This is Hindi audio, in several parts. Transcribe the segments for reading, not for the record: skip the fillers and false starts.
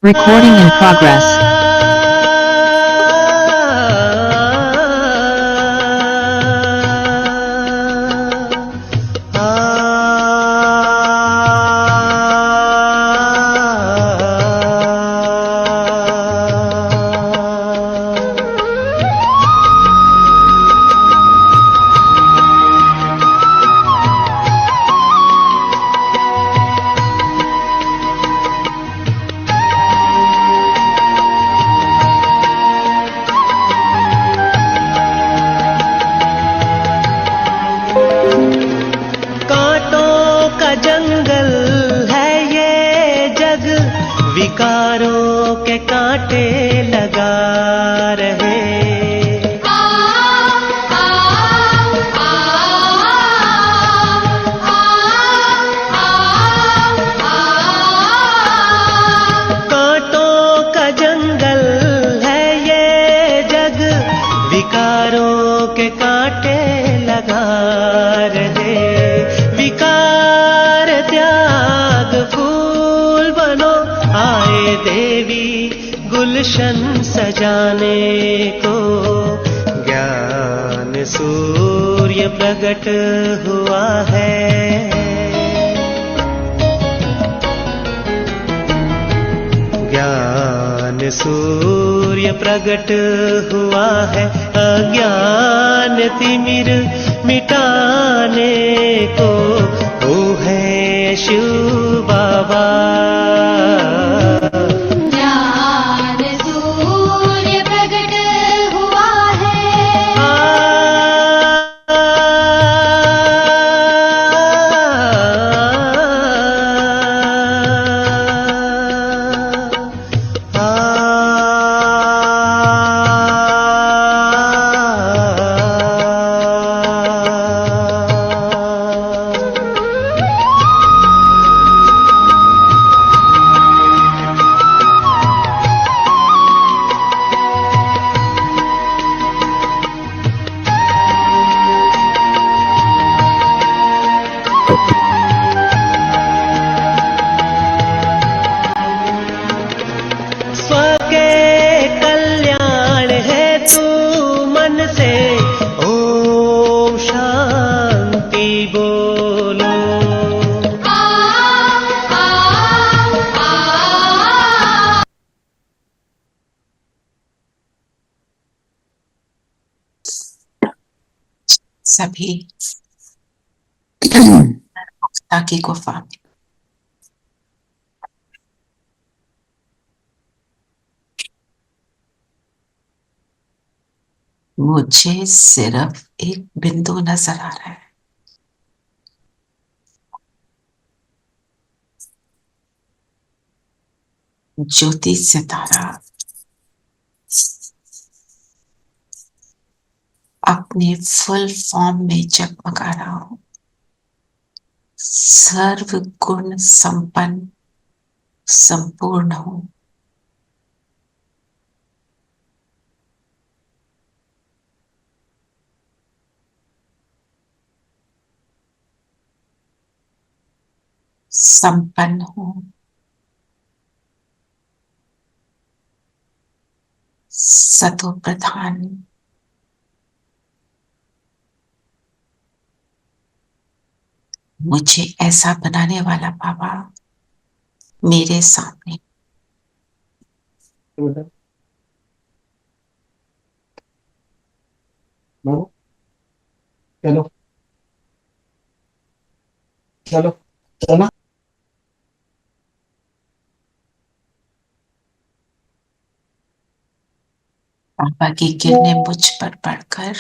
Recording in progress. जंगल है ये जग, विकारों के कांटे लगा रहे। कांटों का जंगल है ये जग, विकारों के कांटे लगा रहे। विकार त्याग फूल बनो, आए देवी गुलशन सजाने को। ज्ञान सूर्य प्रकट हुआ है, ज्ञान सूर्य प्रकट हुआ है। अज्ञान तिमिर मिटाने को, वो है शिव बाबा। ज्ञान सूर्य प्रकट हुआ है। सभी मुक्ता की गुफा में मुझे सिर्फ एक बिंदु नजर आ रहा है। ज्योति सितारा अपने फुल फॉर्म में जगमगा रहा हूं। सर्व गुण संपन्न संपूर्ण हूं। संपन्न हूं, सतो प्रधान, मुझे ऐसा बनाने वाला बाबा मेरे सामने। चलो चलो चलो। बाबा की किरणें मुझ पर पड़कर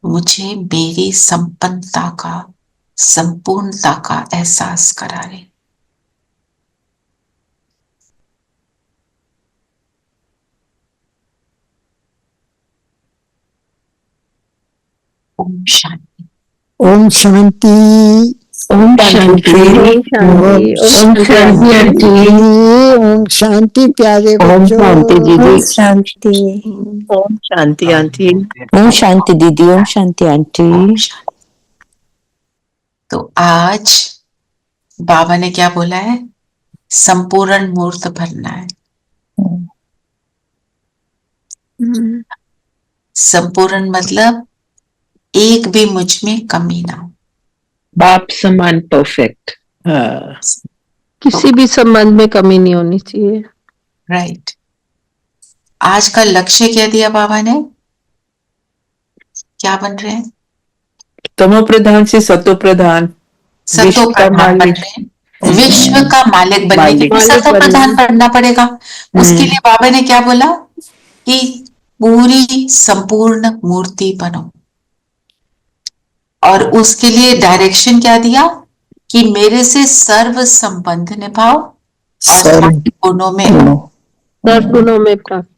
मुझे मेरी संपन्नता का, संपूर्णता का एहसास करा रहे। ओम शांति। ओम शांति। ओम शांति। ओम शांति। ओम शांति प्यारे ओम बच्चों। शांति दीदी। ओम शांति। ओम शांति आंटी। ओम शांति दीदी। ओम शांति आंटी। तो आज बाबा ने क्या बोला है? संपूर्ण मूर्त भरना है। संपूर्ण मतलब एक भी मुझ में कमी ना हो। बाप समान परफेक्ट। हाँ, किसी भी संबंध में कमी नहीं होनी चाहिए। राइट। आज का लक्ष्य क्या दिया बाबा ने? क्या बन रहे हैं? तमो प्रधान से सतो प्रधान, सतो विश्व का प्रधान बन मालिक। रहे हैं। विश्व का मालिक बनने के लिए मालिक सतो बनना। प्रधान बनना पड़ेगा। उसके लिए बाबा ने क्या बोला कि पूरी संपूर्ण मूर्ति बनो, और उसके लिए डायरेक्शन क्या दिया कि मेरे से सर्व संबंध निभाओ और सर्व सारे गुणों में। सर्वगुणों में प्राप्त।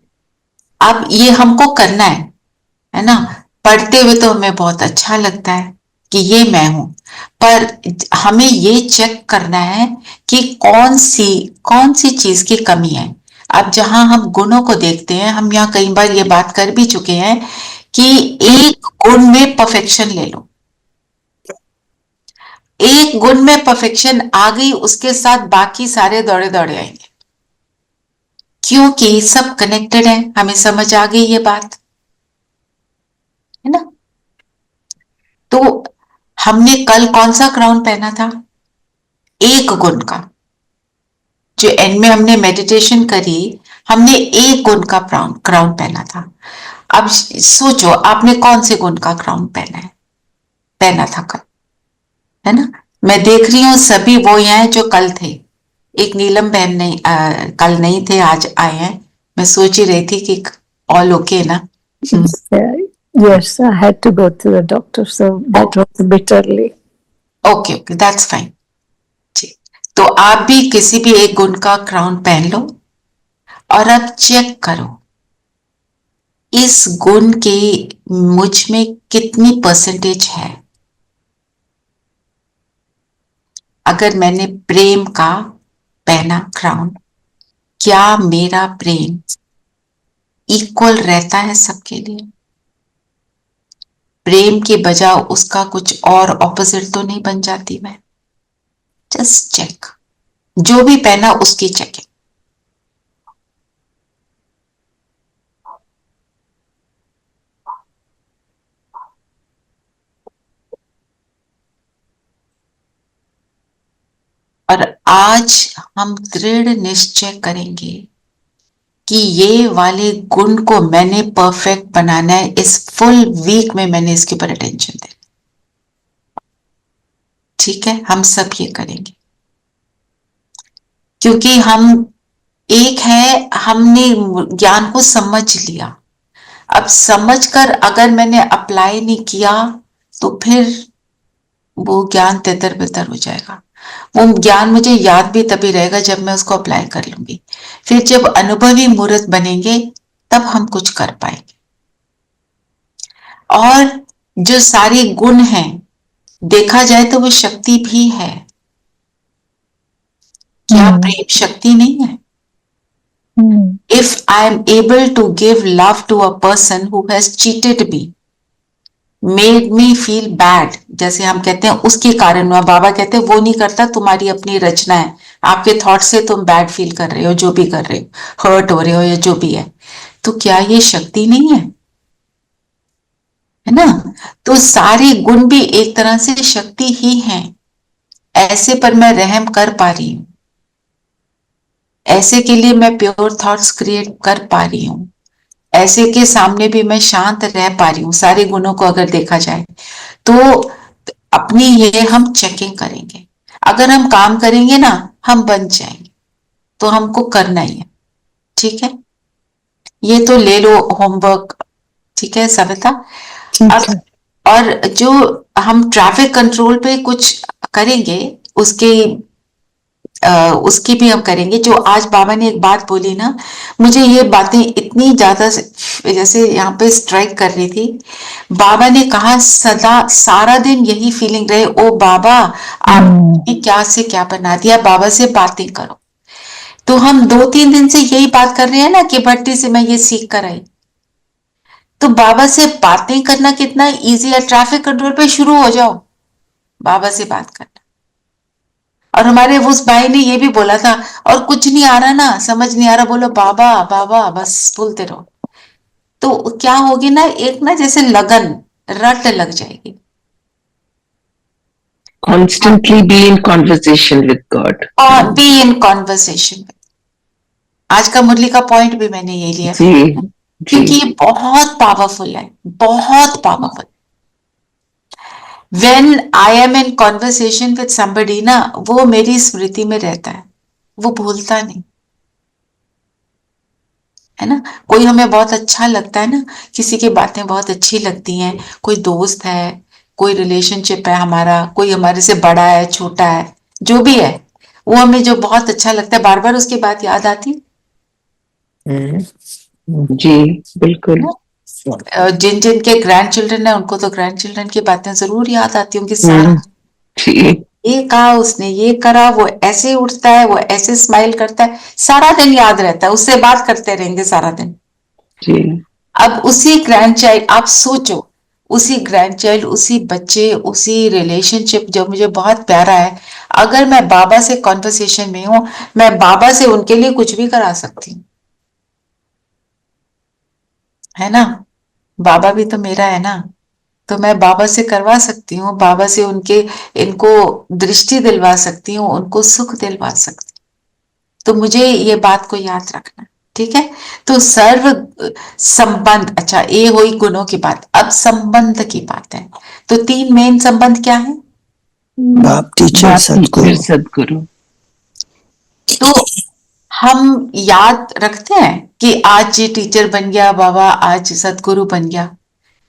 अब ये हमको करना है ना। पढ़ते हुए तो हमें बहुत अच्छा लगता है कि ये मैं हूं, पर हमें ये चेक करना है कि कौन सी चीज की कमी है। अब जहां हम गुणों को देखते हैं, हम यहाँ कई बार ये बात कर भी चुके हैं कि एक गुण में परफेक्शन ले लो। एक गुण में परफेक्शन आ गई, उसके साथ बाकी सारे दौड़े दौड़े आएंगे, क्योंकि सब कनेक्टेड है। हमें समझ आ गई ये बात, है ना। तो हमने कल कौन सा क्राउन पहना था? एक गुण का। जो एंड में हमने मेडिटेशन करी, हमने एक गुण का क्राउन पहना था। अब सोचो आपने कौन से गुण का क्राउन पहना था कल, है ना। मैं देख रही हूं सभी वो हैं जो कल थे। एक नीलम बहन नहीं, कल नहीं थे, आज आए हैं। मैं सोच ही रही थी कि ऑल ओके ना। Yes, I had to go to the doctor, so that was a bit early. Okay okay, that's fine. ठीक, तो आप भी किसी भी एक गुण का क्राउन पहन लो और अब चेक करो इस गुण के मुझ में कितनी परसेंटेज है। अगर मैंने प्रेम का पहना क्राउन, क्या मेरा प्रेम इक्वल रहता है सबके लिए? प्रेम के बजाय उसका कुछ और ऑपोजिट तो नहीं बन जाती मैं? जस्ट चेक, जो भी पहना उसकी चेकिंग। और आज हम दृढ़ निश्चय करेंगे कि ये वाले गुण को मैंने परफेक्ट बनाना है। इस फुल वीक में मैंने इसके ऊपर अटेंशन देना। ठीक है, हम सब ये करेंगे, क्योंकि हम एक है, हमने ज्ञान को समझ लिया। अब समझकर अगर मैंने अप्लाई नहीं किया तो फिर वो ज्ञान तितर बितर हो जाएगा। वो ज्ञान मुझे याद भी तभी रहेगा जब मैं उसको अप्लाई कर लूंगी। फिर जब अनुभवी मूर्त बनेंगे तब हम कुछ कर पाएंगे। और जो सारे गुण हैं, देखा जाए तो वो शक्ति भी है। क्या प्रेम शक्ति नहीं है? If I am able to give love to a person who has cheated me, made me feel bad, जैसे हम कहते हैं उसके कारण हुआ। बाबा कहते हैं वो नहीं करता, तुम्हारी अपनी रचना है, आपके थॉट से तुम बैड फील कर रहे हो, जो भी कर रहे हो, हर्ट हो रहे हो या जो भी है। तो क्या ये शक्ति नहीं है ना। तो सारे गुण भी एक तरह से शक्ति ही हैं। ऐसे पर मैं रहम कर पा रही हूं, ऐसे के लिए मैं प्योर थॉट्स क्रिएट कर पा रही हूं, ऐसे के सामने भी मैं शांत रह पा रही हूं। सारे गुणों को अगर देखा जाए तो अपनी ये हम चेकिंग करेंगे। अगर हम काम करेंगे ना, हम बन जाएंगे। तो हमको करना ही है। ठीक है, ये तो ले लो होमवर्क। ठीक है सविता। अब और जो हम ट्रैफिक कंट्रोल पे कुछ करेंगे, उसकी भी हम करेंगे। जो आज बाबा ने एक बात बोली ना, मुझे ये बातें इतनी ज्यादा जैसे यहाँ पे स्ट्राइक कर रही थी। बाबा ने कहा सदा सारा दिन यही फीलिंग रहे, ओ बाबा आपने क्या से क्या बना दिया, बाबा से बातें करो। तो हम 2-3 दिन से यही बात कर रहे हैं ना कि भट्टी से मैं ये सीख कर आई। तो बाबा से बातें करना कितना इजी है। ट्रैफिक कंट्रोल पे शुरू हो जाओ, बाबा से बात करना। और हमारे उस भाई ने ये भी बोला था, और कुछ नहीं आ रहा ना, समझ नहीं आ रहा, बोलो बाबा बाबा, बस बोलते रहो। तो क्या होगी ना, एक ना जैसे लगन, रट लग जाएगी। Constantly be in conversation with God. और बी इन कॉन्वर्सेशन। आज का मुरली का पॉइंट भी मैंने ये लिया, जी क्योंकि जी ये बहुत पावरफुल है, बहुत powerful. When I am in conversation with somebody ना, वो मेरी स्मृति में रहता है, वो भूलता नहीं है ना। कोई हमें बहुत अच्छा लगता है ना, किसी की बातें बहुत अच्छी लगती हैं, कोई दोस्त है, कोई रिलेशनशिप है हमारा, कोई हमारे से बड़ा है छोटा है, जो भी है, वो हमें जो बहुत अच्छा लगता है, बार बार उसकी बात याद आती जी बिल्कुल। जिन जिन के ग्रैंड चिल्ड्रन है, उनको तो ग्रैंड चिल्ड्रन की बातें जरूर याद आती होंगी। सारा जी ये कहा उसने, ये करा, वो ऐसे उठता है, वो ऐसे स्माइल करता है, सारा दिन याद रहता है, उससे बात करते रहेंगे सारा दिन। जी अब उसी ग्रैंड चाइल्ड, आप सोचो, उसी ग्रैंड चाइल्ड, उसी बच्चे, उसी रिलेशनशिप जो मुझे बहुत प्यारा है, अगर मैं बाबा से कॉन्वर्सेशन में हूं, मैं बाबा से उनके लिए कुछ भी करा सकती हूँ, है ना। बाबा भी तो मेरा है ना, तो मैं बाबा से करवा सकती हूँ, बाबा से उनके, इनको दृष्टि दिलवा सकती हूँ, उनको सुख दिलवा सकती हूँ। तो मुझे ये बात को याद रखना, ठीक है। तो सर्व संबंध, अच्छा ये हुई गुणों की बात, अब संबंध की बात है। तो 3 मेन संबंध क्या है? बाप टीचर सदगुरु। सदगुरु। तो हम याद रखते हैं कि आज ये टीचर बन गया बाबा, आज सदगुरु बन गया,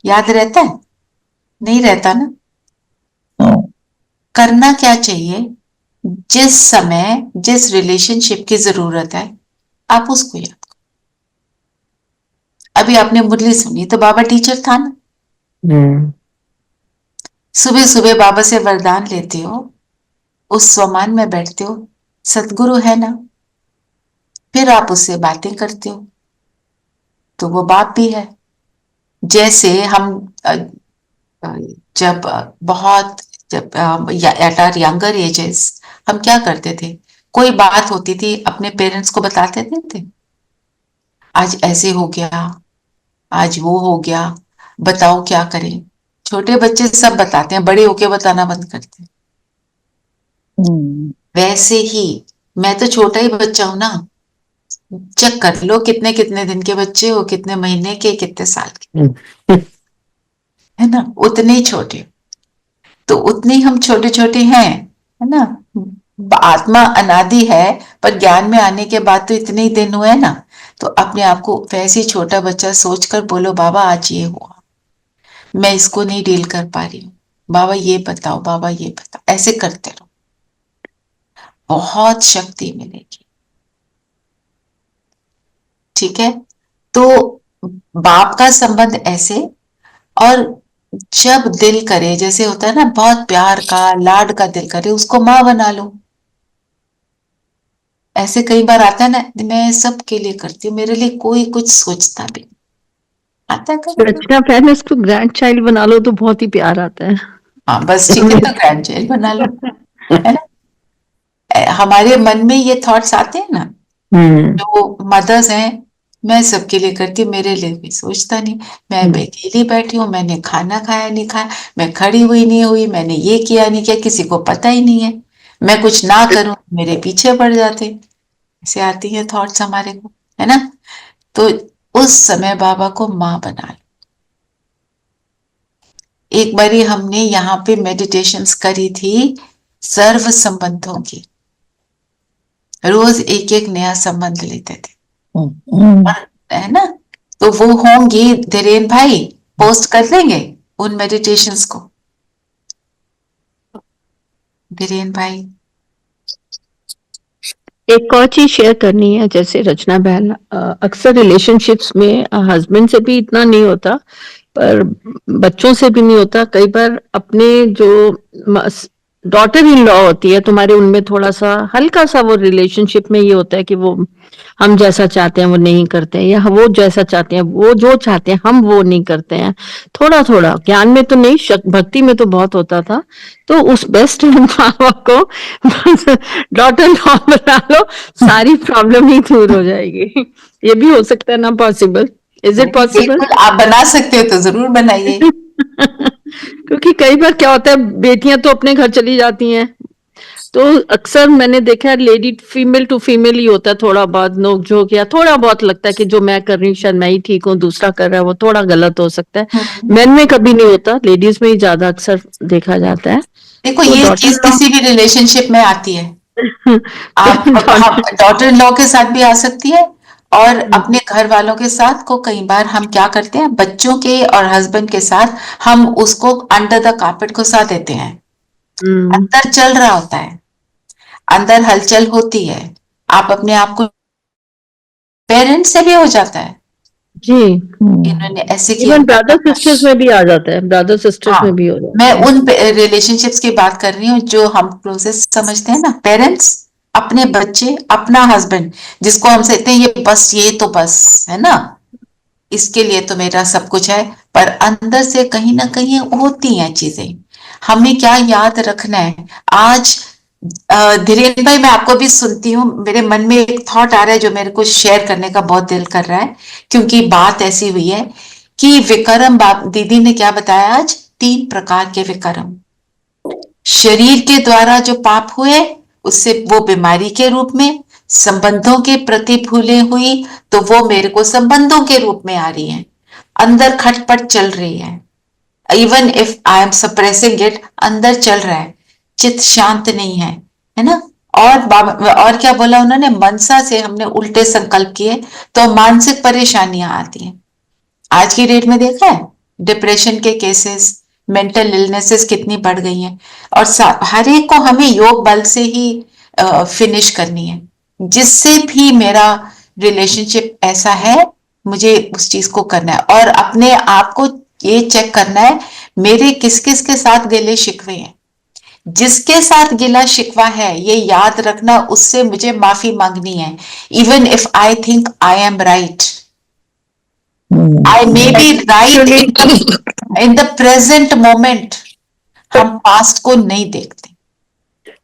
याद रहता है? नहीं रहता ना। करना क्या चाहिए, जिस समय जिस रिलेशनशिप की जरूरत है, आप उसको याद करो। अभी आपने मुरली सुनी तो बाबा टीचर था ना, सुबह सुबह बाबा से वरदान लेते हो, उस स्वमान में बैठते हो, सतगुरु है ना, फिर आप उससे बातें करते हो, तो वो बाप भी है। जैसे हम जब एट आवर यंगर एजेस हम क्या करते थे, कोई बात होती थी अपने पेरेंट्स को बता देते थे, आज ऐसे हो गया, आज वो हो गया, बताओ क्या करें। छोटे बच्चे सब बताते हैं, बड़े होके बताना बंद करते हैं। वैसे ही मैं तो छोटा ही बच्चा हूं ना, चेक कर लो कितने कितने दिन के बच्चे हो, कितने महीने के, कितने साल के, है ना, उतने ही छोटे। तो उतने ही हम छोटे छोटे हैं, है ना। आत्मा अनादि है, पर ज्ञान में आने के बाद तो इतने ही दिन हुए ना, तो अपने आप को वैसे ही छोटा बच्चा सोचकर बोलो, बाबा आज ये हुआ, मैं इसको नहीं डील कर पा रही हूँ, बाबा ये बताओ, बाबा ये बताओ, ऐसे करते रहो, बहुत शक्ति मिलेगी, ठीक है। तो बाप का संबंध ऐसे, और जब दिल करे, जैसे होता है ना, बहुत प्यार का लाड का दिल करे, उसको माँ बना लो। ऐसे कई बार आता है ना, मैं सबके लिए करती हूँ, मेरे लिए कोई कुछ सोचता भी नहीं, आता है कभी? रचना पहले उसको ग्रैंड चाइल्ड बना लो तो बहुत ही प्यार आता है। हाँ बस ठीक है, तो ग्रैंड चाइल्ड बना लो, है ना। हमारे मन में ये थॉट्स आते हैं ना, जो मदर्स हैं, मैं सबके लिए करती हूँ, मेरे लिए भी सोचता नहीं, मैं अकेली बैठी हूँ, मैंने खाना खाया नहीं खाया, मैं खड़ी हुई नहीं हुई, मैंने ये किया नहीं किया, किसी को पता ही नहीं है, मैं कुछ ना करूं मेरे पीछे पड़ जाते, ऐसे आती है थॉट्स हमारे को, है ना। तो उस समय बाबा को माँ बना लो। एक बारी हमने यहाँ पे मेडिटेशंस करी थी सर्व संबंधों की, रोज एक एक नया संबंध लेते थे, है ना। तो वो होंगी, धीरेन भाई पोस्ट कर देंगे उन मेडिटेशंस को, धीरेन भाई। एक और चीज शेयर करनी है, जैसे रचना बहन, अक्सर रिलेशनशिप्स में हस्बैंड से भी इतना नहीं होता, पर बच्चों से भी नहीं होता। कई बार अपने जो डॉटर इन लॉ होती है तुम्हारे, उनमें थोड़ा सा हल्का सा वो रिलेशनशिप में ये होता है कि वो हम जैसा चाहते हैं वो नहीं करते हैं, या वो जैसा चाहते हैं, वो जो चाहते हैं हम वो नहीं करते हैं। थोड़ा थोड़ा ज्ञान में तो नहीं, भक्ति में तो बहुत होता था। तो उस बेस्ट माँ को डॉटर लॉ बना लो, सारी प्रॉब्लम ही दूर हो जाएगी। ये भी हो सकता है ना, पॉसिबल? Is it possible? बिल्कुल, आप बना सकते हो तो जरूर बनाइए। क्योंकि कई बार क्या होता है, बेटियां तो अपने घर चली जाती हैं, तो अक्सर मैंने देखा है लेडी फीमेल टू फीमेल ही होता है, थोड़ा बहुत नोक झोंक, या थोड़ा बहुत लगता है कि जो मैं कर रही हूँ शायद मैं ही ठीक हूँ, दूसरा कर रहा है वो थोड़ा गलत हो सकता है। मेन में कभी नहीं होता, लेडीज में ही ज्यादा अक्सर देखा जाता है। देखो, तो ये daughter चीज in law- किसी भी रिलेशनशिप में आती है। आप daughter- डॉटर इन लॉ के साथ भी आ सकती है, और अपने घर वालों के साथ को कई बार हम क्या करते हैं, बच्चों के और हस्बैंड के साथ हम उसको अंडर द कार्पेट घुसा देते हैं। अंदर चल रहा होता है, अंदर हलचल होती है, आप अपने आप को, पेरेंट्स से भी हो जाता है, जी, इन्होंने ऐसे किया। इवन ब्रदर सिस्टर्स में भी आ जाता है, ब्रदर सिस्टर्स हाँ, में भी हो जाता मैं है। उन रिलेशनशिप्स की बात कर रही हूँ जो हम क्लोजेस्ट समझते हैं ना, पेरेंट्स, अपने बच्चे, अपना हस्बैंड, जिसको हम कहते हैं ये बस, ये तो बस है ना, इसके लिए तो मेरा सब कुछ है, पर अंदर से कहीं ना कहीं होती हैं चीजें। हमें क्या याद रखना है आज? धीरेन्द्र भाई, मैं आपको भी सुनती हूँ, मेरे मन में एक थॉट आ रहा है जो मेरे को शेयर करने का बहुत दिल कर रहा है, क्योंकि बात ऐसी हुई है कि विक्रम दीदी ने क्या बताया आज, 3 प्रकार के विक्रम। शरीर के द्वारा जो पाप हुए उससे वो बीमारी के रूप में, संबंधों के प्रति भूले हुई तो वो मेरे को संबंधों के रूप में आ रही है, अंदर खटपट चल रही है, even if I M suppressing it, अंदर चल रहा है, चित्त शांत नहीं है ना। और क्या बोला उन्होंने, मनसा से हमने उल्टे संकल्प किए तो मानसिक परेशानियां आती हैं। आज की डेट में देखा है डिप्रेशन के केसेस, मेंटल इलनेसेस कितनी बढ़ गई हैं, और हर एक को हमें योग बल से ही फिनिश करनी है। जिससे भी मेरा रिलेशनशिप ऐसा है, मुझे उस चीज को करना है, और अपने आप को ये चेक करना है मेरे किस किस के साथ गिले शिकवे हैं। जिसके साथ गिला शिकवा है ये याद रखना, उससे मुझे माफी मांगनी है, even if I think I am right, I may be right in the present moment. हम पास्ट को नहीं देखते।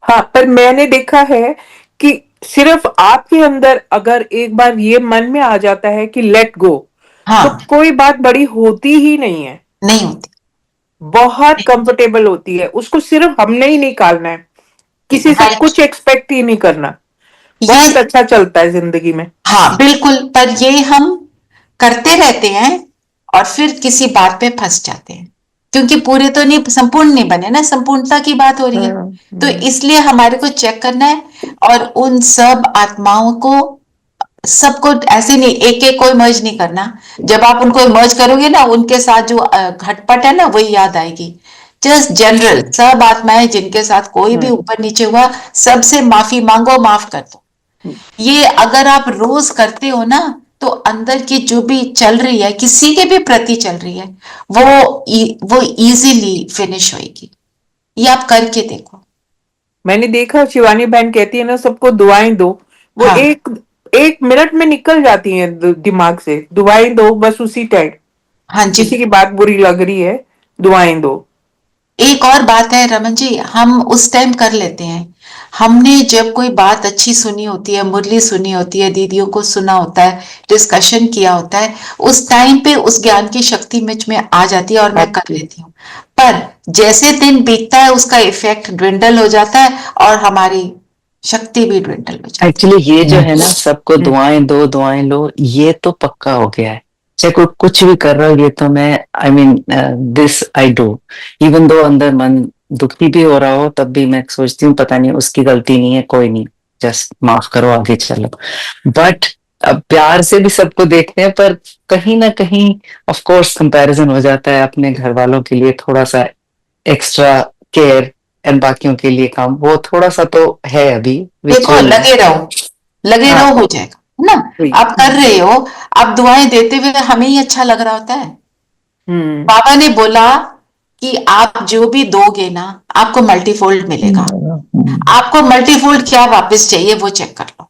हाँ, पर मैंने देखा है कि सिर्फ आपके अंदर अगर एक बार ये मन में आ जाता है कि लेट गो, हाँ, तो कोई बात बड़ी होती ही नहीं है, नहीं होती, बहुत कंफर्टेबल होती है। उसको सिर्फ हमने ही निकालना है, किसी से Right. कुछ एक्सपेक्ट ही नहीं करना, बहुत ये अच्छा चलता है जिंदगी में। हाँ बिल्कुल, पर ये हम करते रहते हैं और फिर किसी बात पे फंस जाते हैं, क्योंकि पूरे तो नहीं, संपूर्ण नहीं बने ना, संपूर्णता की बात हो रही है। तो इसलिए हमारे को चेक करना है, और उन सब आत्माओं को, सबको ऐसे नहीं एक एक कोई मर्ज नहीं करना। जब आप उनको मर्ज करोगे ना, उनके साथ जो घटपट है ना वही याद आएगी। जस्ट जनरल सब आत्माएं जिनके साथ कोई भी ऊपर नीचे हुआ, सबसे माफी मांगो, माफ कर दो। ये अगर आप रोज करते हो ना, तो अंदर की जो भी चल रही है, किसी के भी प्रति चल रही है, वो इजीली फिनिश होएगी। ये आप करके देखो। मैंने देखा, शिवानी बहन कहती है ना, सबको दुआएं दो, वो हाँ। एक मिनट में निकल जाती हैं दिमाग से। दुआएं दो बस उसी टाइम, हाँ जी। किसी की बात बुरी लग रही है, दुआएं दो। एक और बात है रमन जी, हम उस टाइम कर लेते हैं, हमने जब कोई बात अच्छी सुनी होती है, मुरली सुनी होती है, दीदियों को सुना होता है, डिस्कशन किया होता है, उस टाइम पे उस ज्ञान की शक्ति मुझ में आ जाती है और मैं कर लेती हूँ। पर जैसे दिन बीतता है उसका इफेक्ट ड्विंडल हो जाता है और हमारी शक्ति भी ड्विंडल हो जाती है। एक्चुअली ये जो है ना, सबको दुआएं दो दुआएं लो, ये तो पक्का हो गया है। चाहे कोई कुछ भी कर रहा हो, ये तो मैं I mean this I do, even though अंदर मन दुखी भी हो रहा हो, तब भी मैं सोचती हूँ पता नहीं उसकी गलती नहीं है, कोई नहीं, जस्ट माफ करो, आगे चलो। बट अब प्यार से भी सबको देखते हैं, पर कहीं ना कहीं ऑफ कोर्स कंपैरिजन हो जाता है। अपने घर वालों के लिए थोड़ा सा एक्स्ट्रा केयर एंड बाकियों के लिए काम, वो थोड़ा सा तो है अभी। देखो, लगे रहो, हो जाएगा ना। आप कर रहे हो, आप दुआएं देते हुए हमें ही अच्छा लग रहा होता है। बाबा ने बोला कि आप जो भी दोगे ना, आपको मल्टीफोल्ड मिलेगा। आपको मल्टीफोल्ड क्या वापस चाहिए वो चेक कर लो।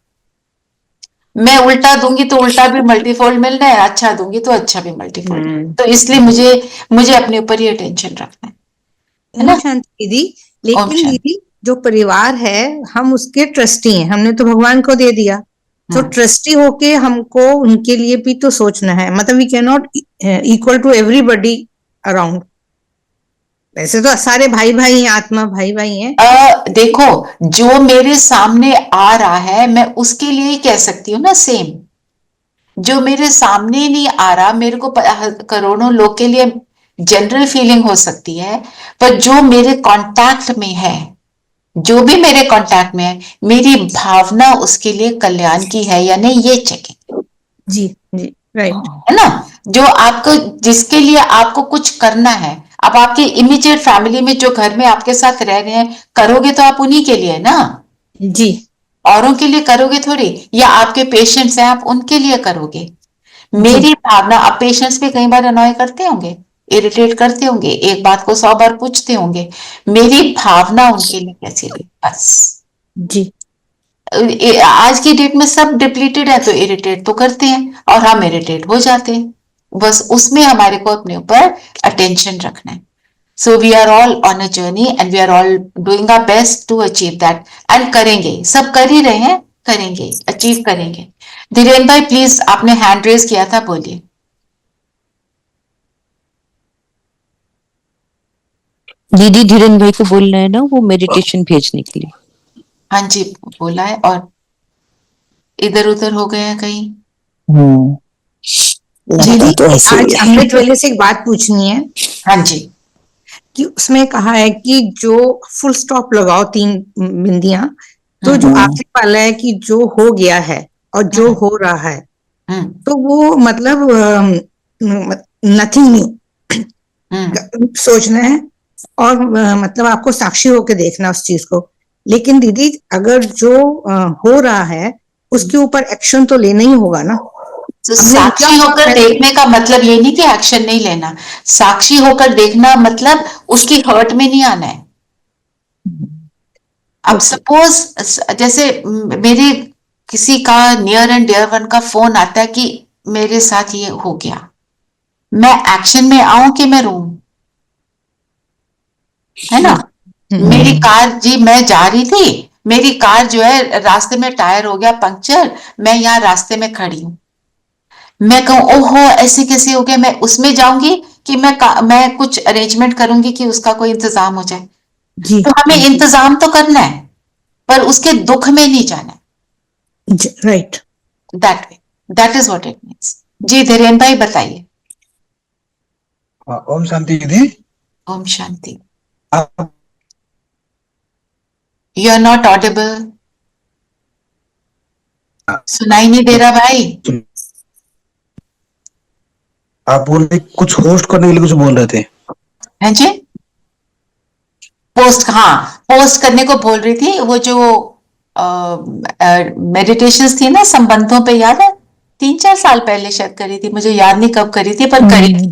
मैं उल्टा दूंगी तो उल्टा भी मल्टीफोल्ड मिल रहा है, अच्छा दूंगी तो अच्छा भी मल्टीफोल्ड। तो इसलिए मुझे अपने ऊपर ये टेंशन रखना है ना। ओम शांति दीदी। ओम लेकिन शांति। दीदी जो परिवार है, हम उसके ट्रस्टी हैं, हमने तो भगवान को दे दिया, तो ट्रस्टी होके हमको उनके लिए भी तो सोचना है। मतलब we can not equal to everybody around. वैसे तो सारे भाई भाई हैं, आत्मा भाई भाई हैं। देखो, जो मेरे सामने आ रहा है मैं उसके लिए ही कह सकती हूँ ना सेम। जो मेरे सामने नहीं आ रहा, मेरे को करोड़ों लोग के लिए जनरल फीलिंग हो सकती है, पर जो मेरे कांटेक्ट में है, जो भी मेरे कांटेक्ट में है, मेरी भावना उसके लिए कल्याण की है या नहीं, ये चेकिंग। जी जी, राइट, है ना। जो आपको, जिसके लिए आपको कुछ करना है, अब आपके इमीडिएट फैमिली में जो घर में आपके साथ रह रहे हैं, करोगे तो आप उन्हीं के लिए ना जी, औरों के लिए करोगे थोड़ी, या आपके पेशेंट्स हैं आप उनके लिए करोगे। मेरी भावना, अब पेशेंट्स भी कई बार अनॉय करते होंगे, इरिटेट करते होंगे, एक बात को 100 बार पूछते होंगे, मेरी भावना उनके लिए कैसी रही, बस। जी, आज की डेट में सब डिप्लीटेड है तो इरिटेट तो करते हैं और हम इरिटेट हो जाते हैं, बस उसमें हमारे को अपने ऊपर अटेंशन रखना है। So we are all on a journey and we are all doing our best to achieve that and करेंगे, सब कर ही रहे हैं, करेंगे, अचीव करेंगे। धीरेन भाई प्लीज, आपने हैंड रेज किया था, बोलिए। दीदी धीरेन भाई को बोलना है ना वो मेडिटेशन भेजने के लिए। हाँ जी, बोला है, और इधर उधर हो गए हैं कहीं। दीदी तो आज अमृत वाले से एक बात पूछनी है। हाँ जी। कि उसमें कहा है कि जो फुल स्टॉप लगाओ 3 बिंदियां, तो जो आखिरी वाला है कि जो हो गया है और जो हो रहा है, तो वो मतलब नथिंग न्यू सोचना है और मतलब आपको साक्षी होकर देखना उस चीज को। लेकिन दीदी अगर जो हो रहा है उसके ऊपर एक्शन तो लेना ही होगा ना। तो साक्षी होकर देखने का मतलब ये नहीं कि एक्शन नहीं लेना, साक्षी होकर देखना मतलब उसकी हर्ट में नहीं आना है। अब सपोज जैसे मेरे किसी का नियर एंड डियर वन का फोन आता है कि मेरे साथ ये हो गया, मैं एक्शन में आऊं कि मैं रोऊं, है ना। मेरी कार, जी मैं जा रही थी, मेरी कार जो है रास्ते में टायर हो गया पंक्चर, मैं यहाँ रास्ते में खड़ी हूं, मैं कहूं ओहो ऐसे कैसे हो गया, मैं उसमें जाऊंगी कि मैं कुछ अरेंजमेंट करूंगी कि उसका कोई इंतजाम हो जाए। तो हमें इंतजाम तो करना है पर उसके दुख में नहीं जाना है। Right, that way, that is what it means. जी धीरेन भाई बताइए। ओम शांति दीदी। ओम शांति। यू आर नॉट ऑडिबल, सुनाई नहीं दे रहा भाई। आप बोल रहे कुछ होस्ट करने के लिए कुछ बोल रहे थे। हाँ जी, पोस्ट, हाँ पोस्ट करने को बोल रही थी। वो जो मेडिटेशंस थी ना संबंधों पे, याद है 3-4 साल पहले शायद करी थी, मुझे याद नहीं कब करी थी पर करी थी।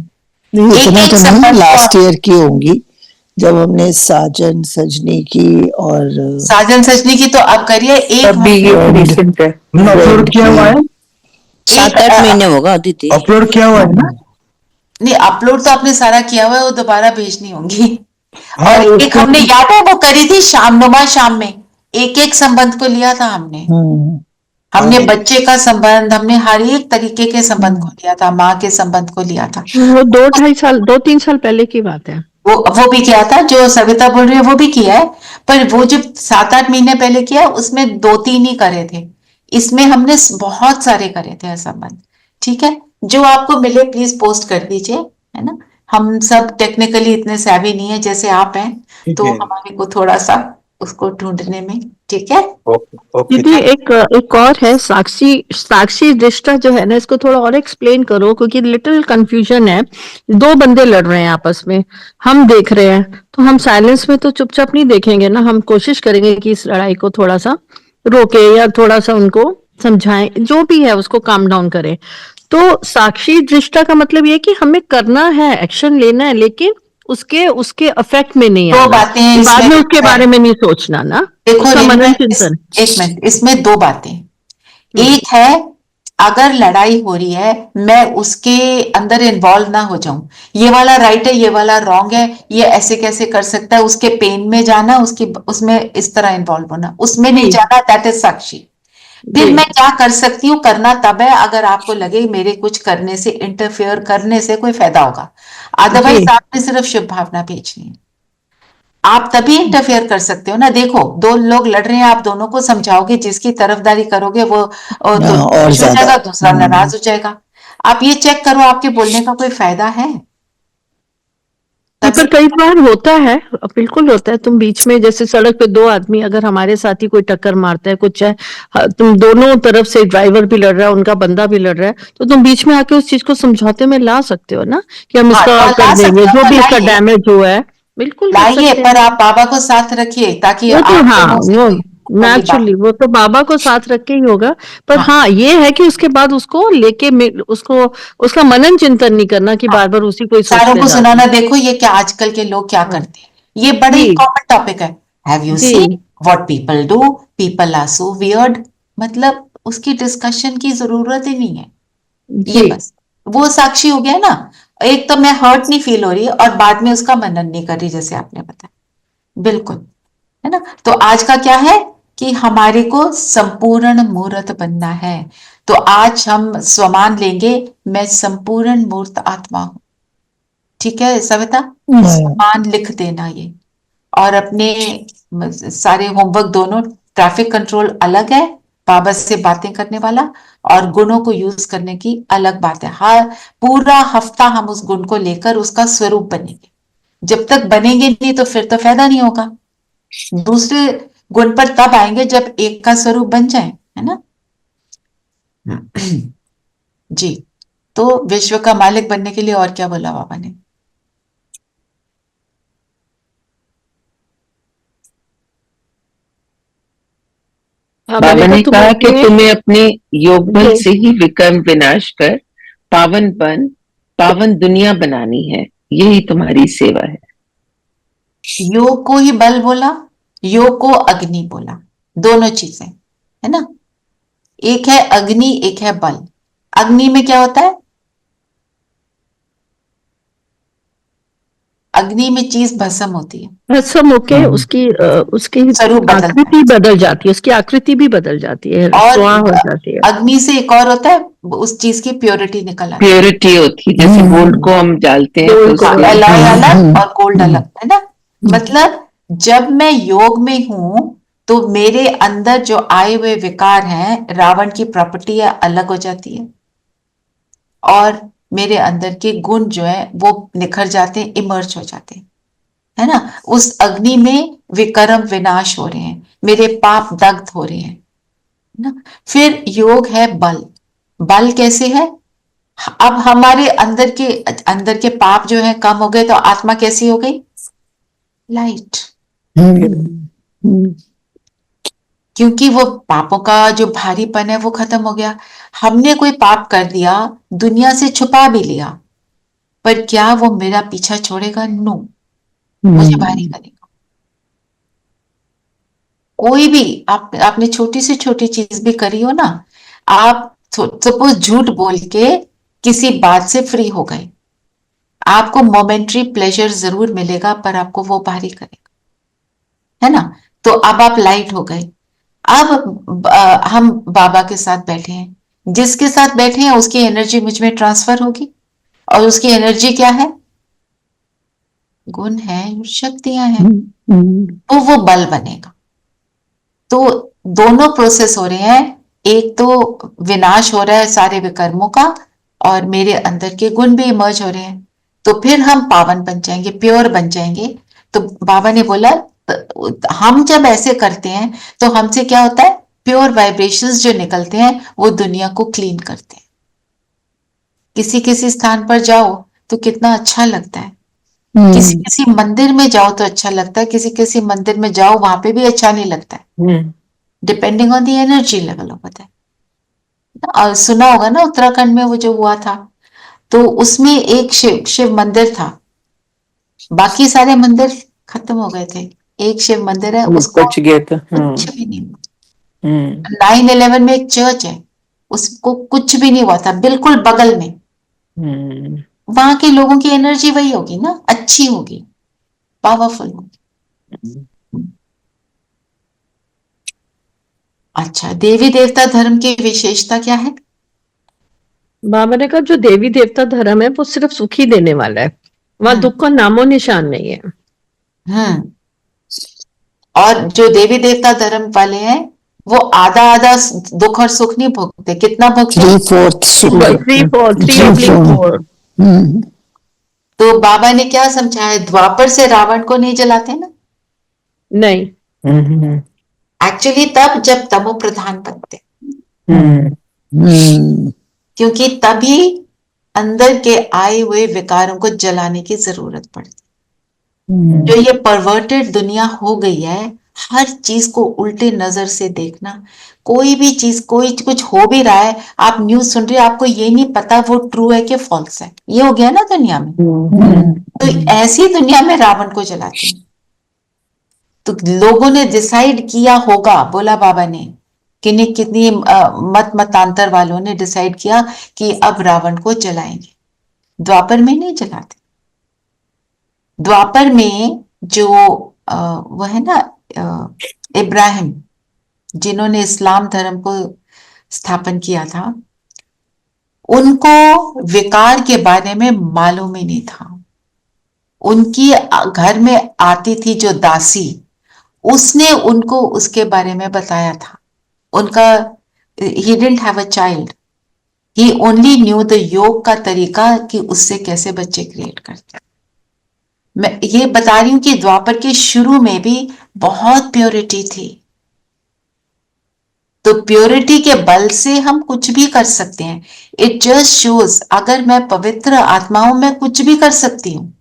इतना तो नहीं, लास्ट ईयर की होंगी जब हमने साजन सजनी की, और साजन सजनी की तो अब करिए। एक अपलोड किया हुआ है, 7-8 महीने होगा दीदी। अपलोड किया हुआ है ना। नहीं, अपलोड तो आपने सारा किया हुआ है, वो दोबारा भेजनी होंगी। और एक हमने, याद है वो करी थी शामनुमा शाम में, एक संबंध को लिया था हमने बच्चे का संबंध, हमने हर एक तरीके के संबंध को लिया था, माँ के संबंध को लिया था। वो 2-3 साल पहले की बात है। वो भी किया था, जो सविता बोल रही है वो भी किया है, पर वो जो 7-8 महीने पहले किया उसमें 2-3 ही करे थे, इसमें हमने बहुत सारे करे थे संबंध। ठीक है, जो आपको मिले प्लीज पोस्ट कर दीजिए, है ना। हम सब टेक्निकली इतने savvy नहीं है जैसे आप हैं, तो हमारे को थोड़ा सा उसको ढूंढने में, ठीक है। दीदी एक और है, साक्षी दृष्टा जो है ना, इसको थोड़ा और एक्सप्लेन करो क्योंकि लिटिल कंफ्यूजन है। 2 बंदे लड़ रहे हैं आपस में, हम देख रहे हैं, तो हम साइलेंस में तो चुपचाप नहीं देखेंगे ना, हम कोशिश करेंगे कि इस लड़ाई को थोड़ा सा रोके या थोड़ा सा उनको समझाएं, जो भी है उसको काम डाउन करें। तो साक्षी दृष्टा का मतलब ये कि हमें करना है, एक्शन लेना है, लेकिन उसके अफेक्ट में नहीं आना, बातें बाद में उसके बारे में नहीं सोचना ना। देखो एक मिनट, इसमें 2 बातें। एक है अगर लड़ाई हो रही है, मैं उसके अंदर इन्वॉल्व ना हो जाऊं, ये वाला राइट है, ये वाला रॉन्ग है, ये ऐसे कैसे कर सकता है, उसके पेन में जाना, उसकी उसमें इस तरह इन्वॉल्व होना, उसमें नहीं जाना, दैट इज साक्षी। फिर मैं क्या कर सकती हूँ, करना तब है अगर आपको लगे मेरे कुछ करने से, इंटरफेयर करने से कोई फायदा होगा, अदरवाइज आपने सिर्फ शुभ भावना भेजनी है। आप तभी इंटरफेयर कर सकते हो ना। देखो, दो लोग लड़ रहे हैं, आप दोनों को समझाओगे, जिसकी तरफदारी करोगे वो तो और खुश हो ज्यादा जाएगा, दूसरा नाराज हो जाएगा। आप ये चेक करो, आपके बोलने का कोई फायदा है? पर कई बार होता है, बिल्कुल होता है। तुम बीच में, जैसे सड़क पे दो आदमी अगर हमारे साथ ही कोई टक्कर मारता है, कुछ है, तुम दोनों तरफ से, ड्राइवर भी लड़ रहा है, उनका बंदा भी लड़ रहा है, तो तुम बीच में आके उस चीज को समझौते में ला सकते हो ना, कि हम इसका ला कर सकते देंगे, हो, जो भी इसका लाइए डैमेज हुआ है, बिल्कुल कर लाइए, सकते पर हैं। आप बाबा को साथ रखिए ताकि वो तो आप हाँ, दोनों से वो कोई वाली बात। नेचुरली वो तो बाबा को साथ रख के ही होगा। पर हाँ, हाँ, ये है कि उसके बाद उसको लेके उसको, उसका मनन चिंतन नहीं करना कि हाँ, बार बार उसी को ही सारों सोचते को जा रहे सुनाना। हैं। देखो ये क्या आजकल के लोग क्या करते हैं, ये बड़े ही जी कॉमन टॉपिक है। हैव यू जी seen what people do, people are so weird. मतलब उसकी डिस्कशन की जरूरत ही नहीं है। ये जी बस वो साक्षी हो गया ना। एक तो मैं हर्ट नहीं फील हो रही और बाद में उसका मनन नहीं कर रही, जैसे आपने बताया, बिल्कुल, है ना। तो आज का क्या है कि हमारे को संपूर्ण मूर्त बनना है। तो आज हम स्वमान लेंगे, मैं संपूर्ण मूर्त आत्मा हूं। ठीक है सविता, स्वमान लिख देना ये। और अपने सारे होमवर्क दोनों, ट्रैफिक कंट्रोल अलग है, बाबा से बातें करने वाला, और गुणों को यूज करने की अलग बात है। हर पूरा हफ्ता हम उस गुण को लेकर उसका स्वरूप बनेंगे। जब तक बनेंगे नहीं तो फिर तो फायदा नहीं होगा। दूसरे गुण पर तब आएंगे जब एक का स्वरूप बन जाए, है ना। जी, तो विश्व का मालिक बनने के लिए और क्या बोला बाबा ने? हाँ, बाबा मैंने ने कहा कहा कि तुम्हें तुम्हें अपने योग बल ये से ही विकर्म विनाश कर पावन दुनिया बनानी है, यही तुम्हारी सेवा है। योग को ही बल बोला, योग को अग्नि बोला, दोनों चीजें, है ना। एक है अग्नि, एक है बल। अग्नि में क्या होता है? अग्नि में चीज भस्म होती है, भस्म होके उसकी स्वरूप बदलता है। आकृति बदल जाती है, उसकी आकृति भी बदल जाती है, और स्वाहा हो जाती है। अग्नि से एक और होता है, उस चीज की प्योरिटी निकल आती प्योरिटी होती है, जैसे गोल्ड को हम डालते हैं तो गोल्ड को है। उसके एलॉय अलग और गोल्ड अलग, है ना। मतलब जब मैं योग में हूं तो मेरे अंदर जो आए हुए विकार हैं, रावण की प्रॉपर्टी है, अलग हो जाती है, और मेरे अंदर के गुण जो है वो निखर जाते हैं, इमर्ज हो जाते हैं, है ना। उस अग्नि में विकर्म विनाश हो रहे हैं, मेरे पाप दग्ध हो रहे हैं, ना। फिर योग है बल। बल कैसे है? अब हमारे अंदर के पाप जो है कम हो गए, तो आत्मा कैसी हो गई? लाइट। क्योंकि वो पापों का जो भारीपन है वो खत्म हो गया। हमने कोई पाप कर दिया, दुनिया से छुपा भी लिया, पर क्या वो मेरा पीछा छोड़ेगा? नो, मुझे भारी करेगा। कोई भी आपने छोटी से छोटी चीज भी करी हो ना, आप सपोज झूठ बोल के किसी बात से फ्री हो गए, आपको मोमेंट्री प्लेजर जरूर मिलेगा, पर आपको वो भारी करेगा, है ना। तो अब आप लाइट हो गए। अब हम बाबा के साथ बैठे हैं, जिसके साथ बैठे हैं उसकी एनर्जी मुझ में ट्रांसफर होगी, और उसकी एनर्जी क्या है? गुण है, शक्तियां हैं, तो वो बल बनेगा। तो दोनों प्रोसेस हो रहे हैं, एक तो विनाश हो रहा है सारे विकर्मों का, और मेरे अंदर के गुण भी इमर्ज हो रहे हैं। तो फिर हम पावन बन जाएंगे, प्योर बन जाएंगे। तो बाबा ने बोला हम जब ऐसे करते हैं तो हमसे क्या होता है? प्योर वाइब्रेशंस जो निकलते हैं वो दुनिया को क्लीन करते हैं। किसी किसी स्थान पर जाओ तो कितना अच्छा लगता है, किसी किसी मंदिर में जाओ तो अच्छा लगता है, किसी किसी मंदिर में जाओ वहां पे भी अच्छा नहीं लगता है, depending on the energy level of होता है। और सुना होगा ना उत्तराखंड में वो जो हुआ था, तो उसमें एक शिव मंदिर था, बाकी सारे मंदिर खत्म हो गए थे, एक शिव मंदिर है, उसको बच गया था। कुछ भी नहीं हुआ। 9/11 में एक चर्च है, उसको कुछ भी नहीं हुआ था, बिल्कुल बगल में। वहां के लोगों की एनर्जी वही होगी ना, अच्छी होगी, पावरफुल होगी। अच्छा, देवी देवता धर्म की विशेषता क्या है? बाबा ने कहा जो देवी देवता धर्म है वो सिर्फ सुख ही देने वाला है, वहां दुख का नामो निशान नहीं है। और जो देवी देवता धर्म वाले हैं वो आधा आधा दुख और सुख नहीं भोगते, कितना भोगते? 3/4 तो बाबा ने क्या समझाया, द्वापर से रावण को नहीं जलाते ना? नहीं, एक्चुअली तब जब तमो प्रधान बनते, क्योंकि तभी अंदर के आए हुए विकारों को जलाने की जरूरत पड़ती। जो ये परवर्टेड दुनिया हो गई है, हर चीज को उल्टे नजर से देखना, कोई भी चीज, कोई कुछ हो भी रहा है, आप न्यूज सुन रहे हो, आपको ये नहीं पता वो ट्रू है कि फॉल्स है, ये हो गया ना दुनिया में। तो ऐसी दुनिया में रावण को जलाते हैं। तो लोगों ने डिसाइड किया होगा, बोला बाबा ने, कितनी मतांतर वालों ने डिसाइड किया कि अब रावण को जलाएंगे। द्वापर में नहीं जलाते। द्वापर में जो वो है ना इब्राहिम, जिन्होंने इस्लाम धर्म को स्थापन किया था, उनको विकार के बारे में मालूम ही नहीं था। उनकी घर में आती थी जो दासी, उसने उनको उसके बारे में बताया था। उनका he didn't have a child, he only knew the योग का तरीका कि उससे कैसे बच्चे क्रिएट करते। मैं ये बता रही हूं कि द्वापर के शुरू में भी बहुत प्योरिटी थी। तो प्योरिटी के बल से हम कुछ भी कर सकते हैं। इट जस्ट शोज, अगर मैं पवित्र आत्मा हूं, मैं कुछ भी कर सकती हूँ,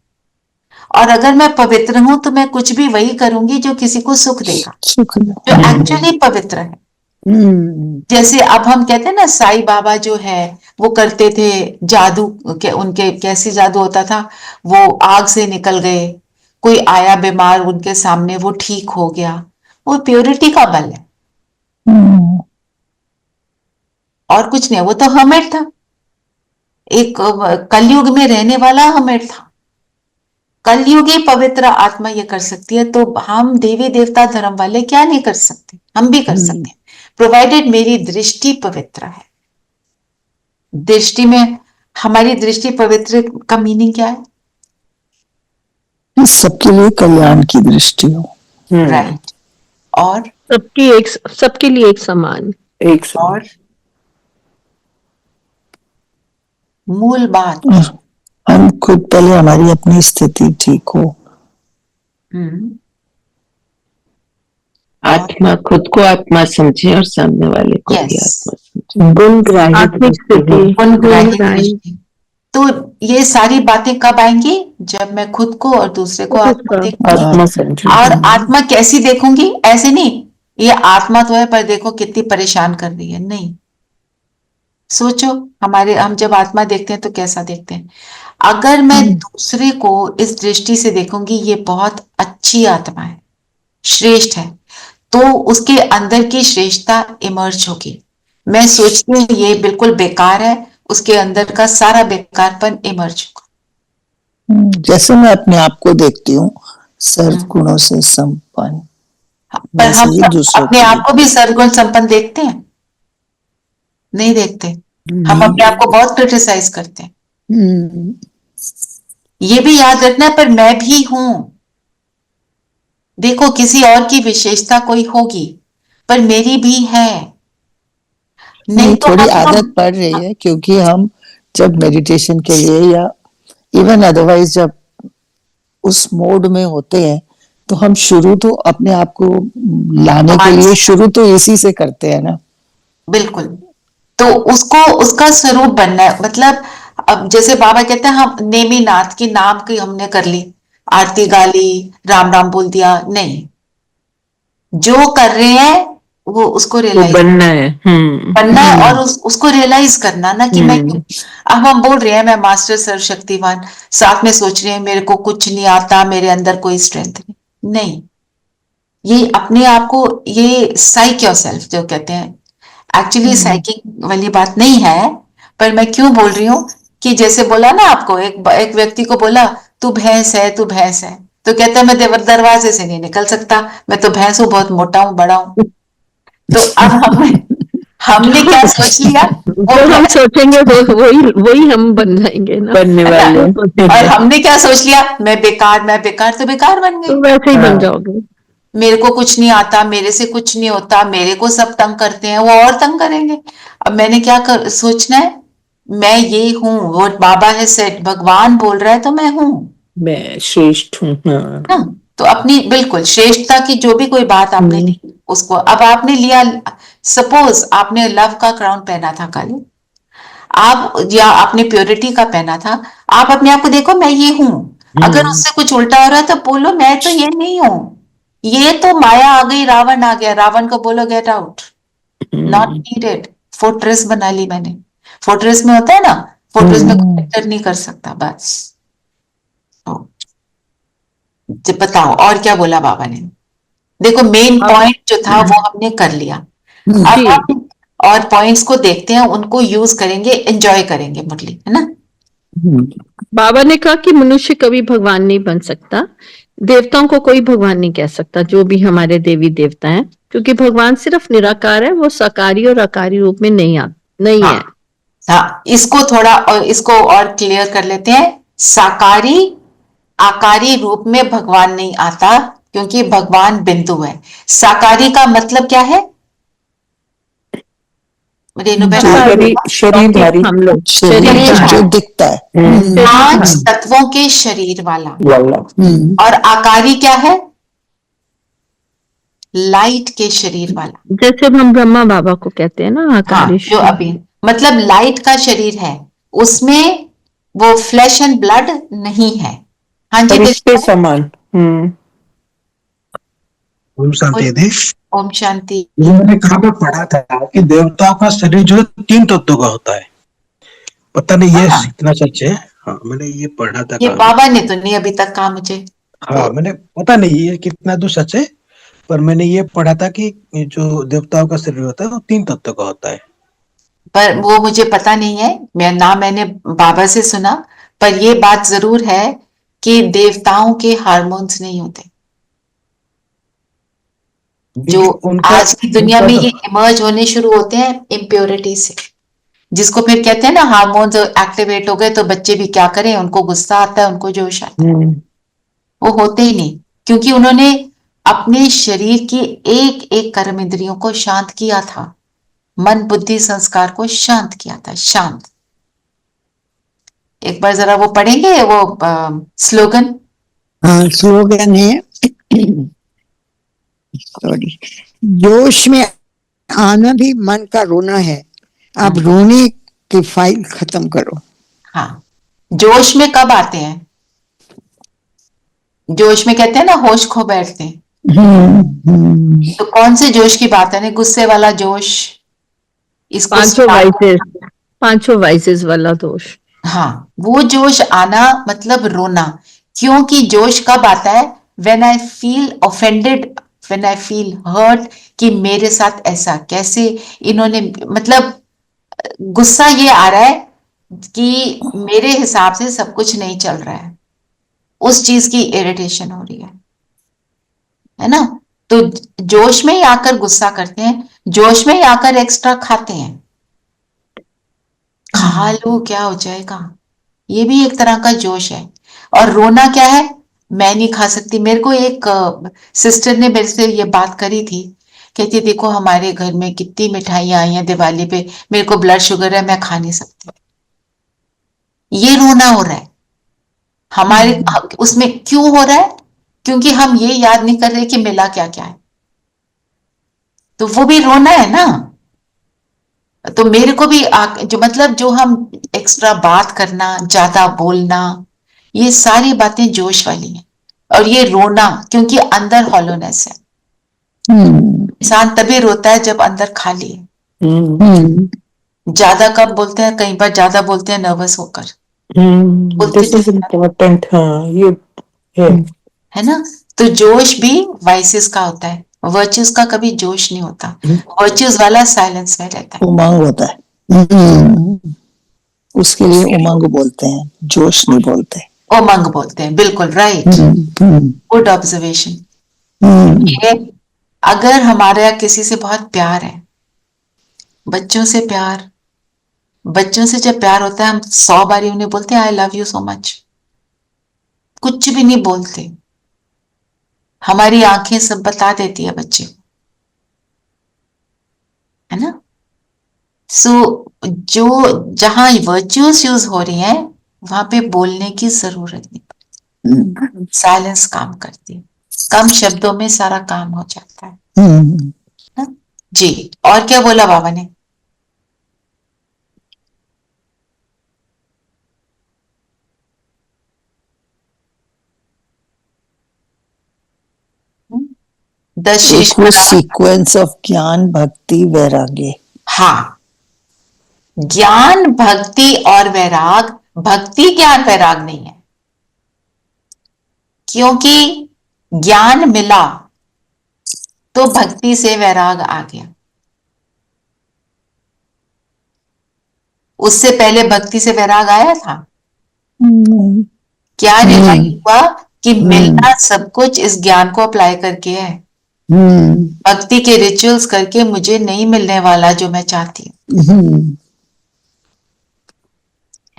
और अगर मैं पवित्र हूं तो मैं कुछ भी वही करूंगी जो किसी को सुख देगा, जो एक्चुअली पवित्र है। जैसे अब हम कहते हैं ना, साईं बाबा जो है वो करते थे जादू, उनके कैसे जादू होता था, वो आग से निकल गए, कोई आया बीमार उनके सामने, वो ठीक हो गया, वो प्योरिटी का बल है और कुछ नहीं। वो तो हमेट था, एक कलयुग में रहने वाला हमेट था। कलयुगी पवित्र आत्मा ये कर सकती है, तो हम देवी देवता धर्म वाले क्या नहीं कर सकते? हम भी कर सकते हैं, प्रोवाइडेड मेरी दृष्टि पवित्र है। दृष्टि में, हमारी दृष्टि पवित्र का मीनिंग क्या है? सबके लिए कल्याण की दृष्टि हो, राइट। और सबके लिए एक समान, और मूल बात, हम खुद पहले हमारी अपनी स्थिति ठीक हो। आत्मा, खुद को आत्मा समझे और सामने वाले को भी आत्मा समझे। गुणग्राही। तो ये सारी बातें कब आएंगी? जब मैं खुद को और दूसरे को आत्मा देखूंगी। और आत्मा कैसी देखूंगी? ऐसे नहीं ये आत्मा तो है पर देखो कितनी परेशान कर रही है, नहीं। सोचो, हम जब आत्मा देखते हैं तो कैसा देखते हैं? अगर मैं दूसरे को इस दृष्टि से देखूंगी, ये बहुत अच्छी आत्मा है, श्रेष्ठ है, तो उसके अंदर की श्रेष्ठता इमर्ज होगी। मैं सोचती हूँ ये बिल्कुल बेकार है, उसके अंदर का सारा बेकारपन इमर्ज होगा। जैसे मैं अपने आप को देखती हूँ सर्व गुणों से संपन्न, पर हम अपने आप को भी सर्वगुण संपन्न देखते हैं? नहीं देखते। हम अपने आप को बहुत क्रिटिसाइज करते हैं। ये भी याद रखना, पर मैं भी हूं। देखो, किसी और की विशेषता कोई होगी, पर मेरी भी है। नहीं तो थोड़ी आदत पड़ रही है, क्योंकि हम जब मेडिटेशन के लिए या इवन अदरवाइज जब उस मोड में होते हैं, तो हम शुरू तो अपने आप को लाने के लिए शुरू तो इसी से करते हैं ना। बिल्कुल। तो उसका स्वरूप बनना है। मतलब अब जैसे बाबा कहते हैं, हम नेमी नाथ की नाम की हमने कर ली, आरती गाली, राम राम बोल दिया, नहीं। जो कर रहे हैं वो उसको रियलाइज बनना है, और उसको रियलाइज करना ना कि मैं क्यों। अब हम बोल रहे हैं मैं मास्टर सर्वशक्तिवान, साथ में सोच रहे हैं मेरे को कुछ नहीं आता, मेरे अंदर कोई स्ट्रेंथ नहीं। ये अपने आप को, ये साइक योरसेल्फ जो कहते हैं, एक्चुअली साइकिंग वाली बात नहीं है, पर मैं क्यों बोल रही हूँ कि जैसे बोला ना आपको, एक व्यक्ति को बोला तू भैंस है, तू भैंस है, तो कहता है मैं दरवाजे से नहीं निकल सकता, मैं तो भैंस हूँ, बहुत मोटा हूँ, बड़ा हूँ। तो अब हमने क्या सोच लिया, जो हम सोचेंगे वही हम बन जाएंगे ना, बनने वाले हैं। और हमने क्या सोच लिया, मैं बेकार तो बेकार बन गई, तो वैसे ही बन जाओगे। मेरे को कुछ नहीं आता, मेरे से कुछ नहीं होता, मेरे को सब तंग करते हैं, वो और तंग करेंगे। अब मैंने क्या सोचना है, मैं ये हूँ, वो बाबा है सेट, भगवान बोल रहा है तो मैं हूँ, मैं श्रेष्ठ हूँ। ना? तो अपनी बिल्कुल श्रेष्ठता की जो भी कोई बात आपने ली, उसको अब आपने लिया। सपोज आपने लव का क्राउन पहना था कल, आप या आपने प्योरिटी का पहना था, आप अपने आप को देखो, मैं ये हूँ। अगर उससे कुछ उल्टा हो रहा है तो बोलो मैं तो ये नहीं हूँ, ये तो माया आ गई, रावण आ गया, रावण को बोलो get out, not needed. Fortress बना ली मैंने, फोर्ट्रेस में होता है ना, फोर्ट्रेस में कोई एंटर नहीं कर सकता, बस। बताओ और क्या बोला बाबा ने। देखो मेन पॉइंट जो था वो हमने कर लिया, अब हम और पॉइंट्स को देखते हैं, उनको यूज करेंगे, एंजॉय करेंगे मुरली, है ना। बाबा ने कहा कि मनुष्य कभी भगवान नहीं बन सकता, देवताओं को कोई भगवान नहीं कह सकता, जो भी हमारे देवी देवता हैं, क्योंकि भगवान सिर्फ निराकार है, वो साकारी और आकारी रूप में नहीं है। हाँ, इसको थोड़ा और इसको और क्लियर कर लेते हैं। साकारी आकारी रूप में भगवान नहीं आता, क्योंकि भगवान बिंदु है। साकारी का मतलब क्या है? शरीरधारी, हम लोग जो दिखता है, 5 तत्वों के शरीर वाला। और आकारी क्या है? लाइट के शरीर वाला, जैसे हम ब्रह्मा बाबा को कहते हैं ना आकारी। जो अभी मतलब लाइट का शरीर है, उसमें वो फ्लैश एंड ब्लड नहीं है। हाँ जी, रिश्ते समान। ओम शांति दी। ओम शांति। ये मैंने कहाँ पे पढ़ा था कि देवताओं का शरीर जो है 3 तत्वों का होता है, पता नहीं ये कितना सच है। हाँ, मैंने ये पढ़ा था। ये बाबा ने तो नहीं अभी तक कहा मुझे। हाँ, मैंने पता नहीं ये कितना तो सच है, पर मैंने ये पढ़ा था कि जो देवताओं का शरीर होता है वो 3 तत्वों का होता है। पर वो मुझे पता नहीं है, मैंने बाबा से सुना, पर ये बात जरूर है कि देवताओं के हार्मोन्स नहीं होते, जो आज की दुनिया में ये इमर्ज होने शुरू होते हैं इम्प्योरिटी से, जिसको फिर कहते हैं ना हार्मोन्स एक्टिवेट हो गए तो बच्चे भी क्या करें, उनको गुस्सा आता है, उनको जोश आता है, वो होते ही नहीं, क्योंकि उन्होंने अपने शरीर की एक एक कर्म इंद्रियों को शांत किया था, मन बुद्धि संस्कार को शांत किया था, शांत। एक बार जरा वो पढ़ेंगे, वो स्लोगन। हाँ, स्लोगन है सॉरी, जोश में आना भी मन का रोना है, अब रोने की फाइल खत्म करो। हाँ, जोश में कब आते हैं? जोश में कहते हैं ना होश खो बैठते हैं। तो कौन से जोश की बात है? गुस्से वाला जोश, इसको पांचों वाइसेस वाला जोश। हाँ, वो जोश आना मतलब रोना। क्योंकि जोश कब आता है? When I feel offended, when I feel hurt, कि मेरे साथ ऐसा कैसे इन्होंने, मतलब गुस्सा ये आ रहा है कि मेरे हिसाब से सब कुछ नहीं चल रहा है, उस चीज की इरिटेशन हो रही है ना। तो जोश में ही आकर गुस्सा करते हैं, जोश में ही आकर एक्स्ट्रा खाते हैं, खा लो क्या हो जाएगा, ये भी एक तरह का जोश है। और रोना क्या है? मैं नहीं खा सकती। मेरे को एक सिस्टर ने मेरे से ये बात करी थी, कहती देखो हमारे घर में कितनी मिठाइयां आई हैं दिवाली पे, मेरे को ब्लड शुगर है, मैं खा नहीं सकती। ये रोना हो रहा है हमारे उसमें। क्यों हो रहा है? क्योंकि हम ये याद नहीं कर रहे कि मिला क्या क्या है, तो वो भी रोना है ना। तो मेरे को भी जो मतलब जो हम एक्स्ट्रा बात करना, ज्यादा बोलना, ये सारी बातें जोश वाली हैं। और ये रोना क्योंकि अंदर हॉलोनेस है। इंसान तभी रोता है जब अंदर खाली है। ज्यादा कब बोलते हैं? कई बार ज्यादा बोलते हैं नर्वस होकर। This is important. हाँ, ये है ना। तो जोश भी वाइसेस का होता है, वर्च्यूज का कभी जोश नहीं होता, वर्च्यूज वाला साइलेंस में रहता है। उमंग होता है। उसके लिए उमंग बोलते हैं, जोश नहीं बोलते। उमंग बोलते हैं, बिल्कुल राइट, गुड ऑब्जर्वेशन। अगर हमारा किसी से बहुत प्यार है, बच्चों से प्यार, बच्चों से जब प्यार होता है हम 100 बारी उन्हें बोलते हैं I love you so much, कुछ भी नहीं बोलते, हमारी आंखें सब बता देती है बच्चे को, है ना। सो जो जहां वर्च्यूज यूज हो रही हैं वहां पे बोलने की जरूरत नहीं, साइलेंस काम करती है, कम शब्दों में सारा काम हो जाता है ना? जी, और क्या बोला बाबा ने? एक वो सीक्वेंस ऑफ ज्ञान भक्ति वैराग्य। हाँ, ज्ञान भक्ति और वैराग, भक्ति ज्ञान वैराग नहीं है, क्योंकि ज्ञान मिला तो भक्ति से वैराग आ गया। उससे पहले भक्ति से वैराग आया था? क्या रियलाइज हुआ कि मिलना सब कुछ इस ज्ञान को अप्लाई करके है, भक्ति के रिचुअल्स करके मुझे नहीं मिलने वाला जो मैं चाहती हूँ,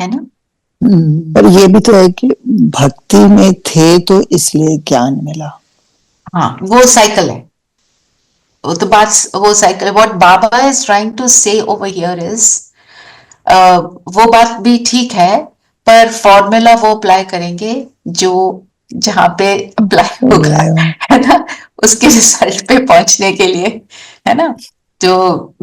है ना। पर ये भी तो है कि भक्ति में थे तो इसलिए ज्ञान मिला। हाँ, वो साइकिल है, वो तो बात, वो cycle. What Baba is trying to say over here is, वो बात भी ठीक है, पर फॉर्मूला वो अप्लाई करेंगे जो जहां पे अप्लाई होगा, है ना, उसके रिजल्ट पे पहुंचने के लिए, है ना। जो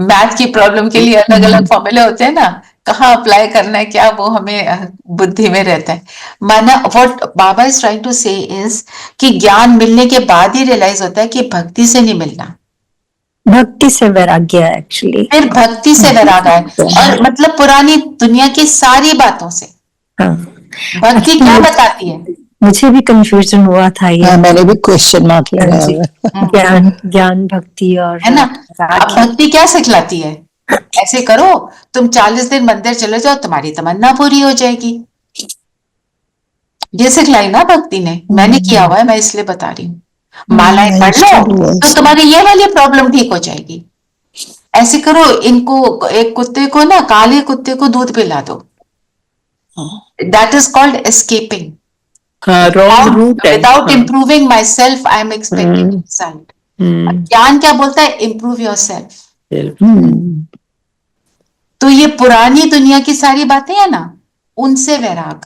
मैथ की प्रॉब्लम के लिए अलग अलग फॉर्मूले होते हैं ना, कहाँ अप्लाई करना है क्या, वो हमें बुद्धि में रहता है। माना what Baba is trying to say is कि ज्ञान मिलने के बाद ही रियलाइज होता है कि भक्ति से नहीं मिलना, भक्ति से वैराग्य है एक्चुअली, फिर भक्ति से वैराग है, और मतलब पुरानी दुनिया की सारी बातों से। भक्ति क्या बताती है? मुझे भी कंफ्यूजन हुआ था ये। हाँ, मैंने भी क्वेश्चन मार्क लगाया। ज्ञान, ज्ञान भक्ति और, है ना। अब भक्ति क्या सिखलाती है? ऐसे करो, तुम 40 दिन मंदिर चले जाओ, तुम्हारी तमन्ना पूरी हो जाएगी। ये सिखलाई ना भक्ति ने, मैंने किया हुआ है, मैं इसलिए बता रही हूँ। मालाएं पढ़ लो तो तुम्हारी ये वाली प्रॉब्लम ठीक हो जाएगी। ऐसे करो, इनको, एक कुत्ते को ना, काले कुत्ते को दूध पिला दो, that is called escaping. Without improving my self I am expecting result. ज्ञान क्या बोलता है? Improve your self. तो ये पुरानी दुनिया की सारी बातें है ना, उनसे वैराग।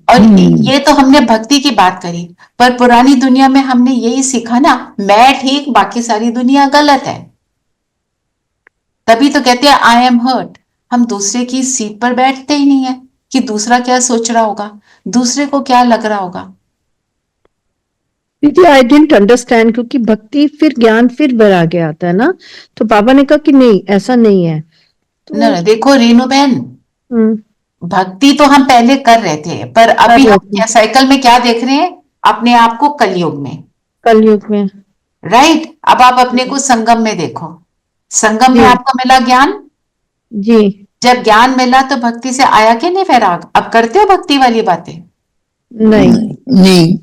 और ये तो हमने भक्ति की बात करी, पर पुरानी दुनिया में हमने यही सीखा ना, मैं ठीक बाकी सारी दुनिया गलत है। तभी तो कहते हैं आई एम हर्ट। हम दूसरे की सीट पर बैठते ही नहीं है कि दूसरा क्या सोच रहा होगा, दूसरे को क्या लग रहा होगा। दीदी आई डिडंट अंडरस्टैंड, क्योंकि भक्ति फिर ज्ञान फिर वैराग्य आता है ना, तो बाबा ने कहा कि नहीं ऐसा नहीं है। तो ना देखो रीनू बहन, भक्ति तो हम पहले कर रहे थे, पर अभी हम साइकिल में क्या देख रहे हैं? अपने आप को कलयुग में, कलयुग में, राइट। अब आप अपने को संगम में देखो, संगम में आपको मिला ज्ञान जी, जब ज्ञान मिला तो भक्ति से आया कि नहीं वैराग? अब करते हो भक्ति वाली बातें? नहीं,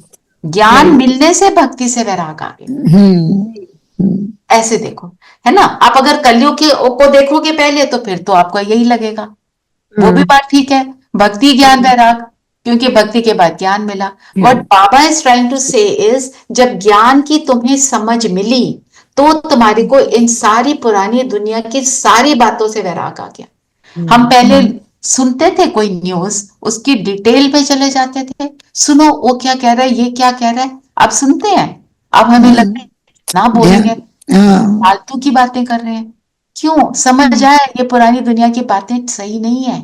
ज्ञान मिलने से भक्ति से वैराग आ गया। ऐसे देखो, है ना। आप अगर कलयुग को देखोगे पहले तो फिर तो आपको यही लगेगा, वो भी बात ठीक है, भक्ति ज्ञान वैराग, क्योंकि भक्ति के बाद ज्ञान मिला। What Baba is trying to say is, जब ज्ञान की तुम्हें समझ मिली तो तुम्हारी को इन सारी पुरानी दुनिया की सारी बातों से वैराग आ गया। हम पहले सुनते थे कोई न्यूज, उसकी डिटेल पे चले जाते थे, सुनो वो क्या कह रहा है, ये क्या कह रहा है। अब सुनते हैं, अब हमें लगता है ना बोल रहे हैं, फालतू की बातें कर रहे हैं। क्यों? समझ आया ये पुरानी दुनिया की बातें सही नहीं है,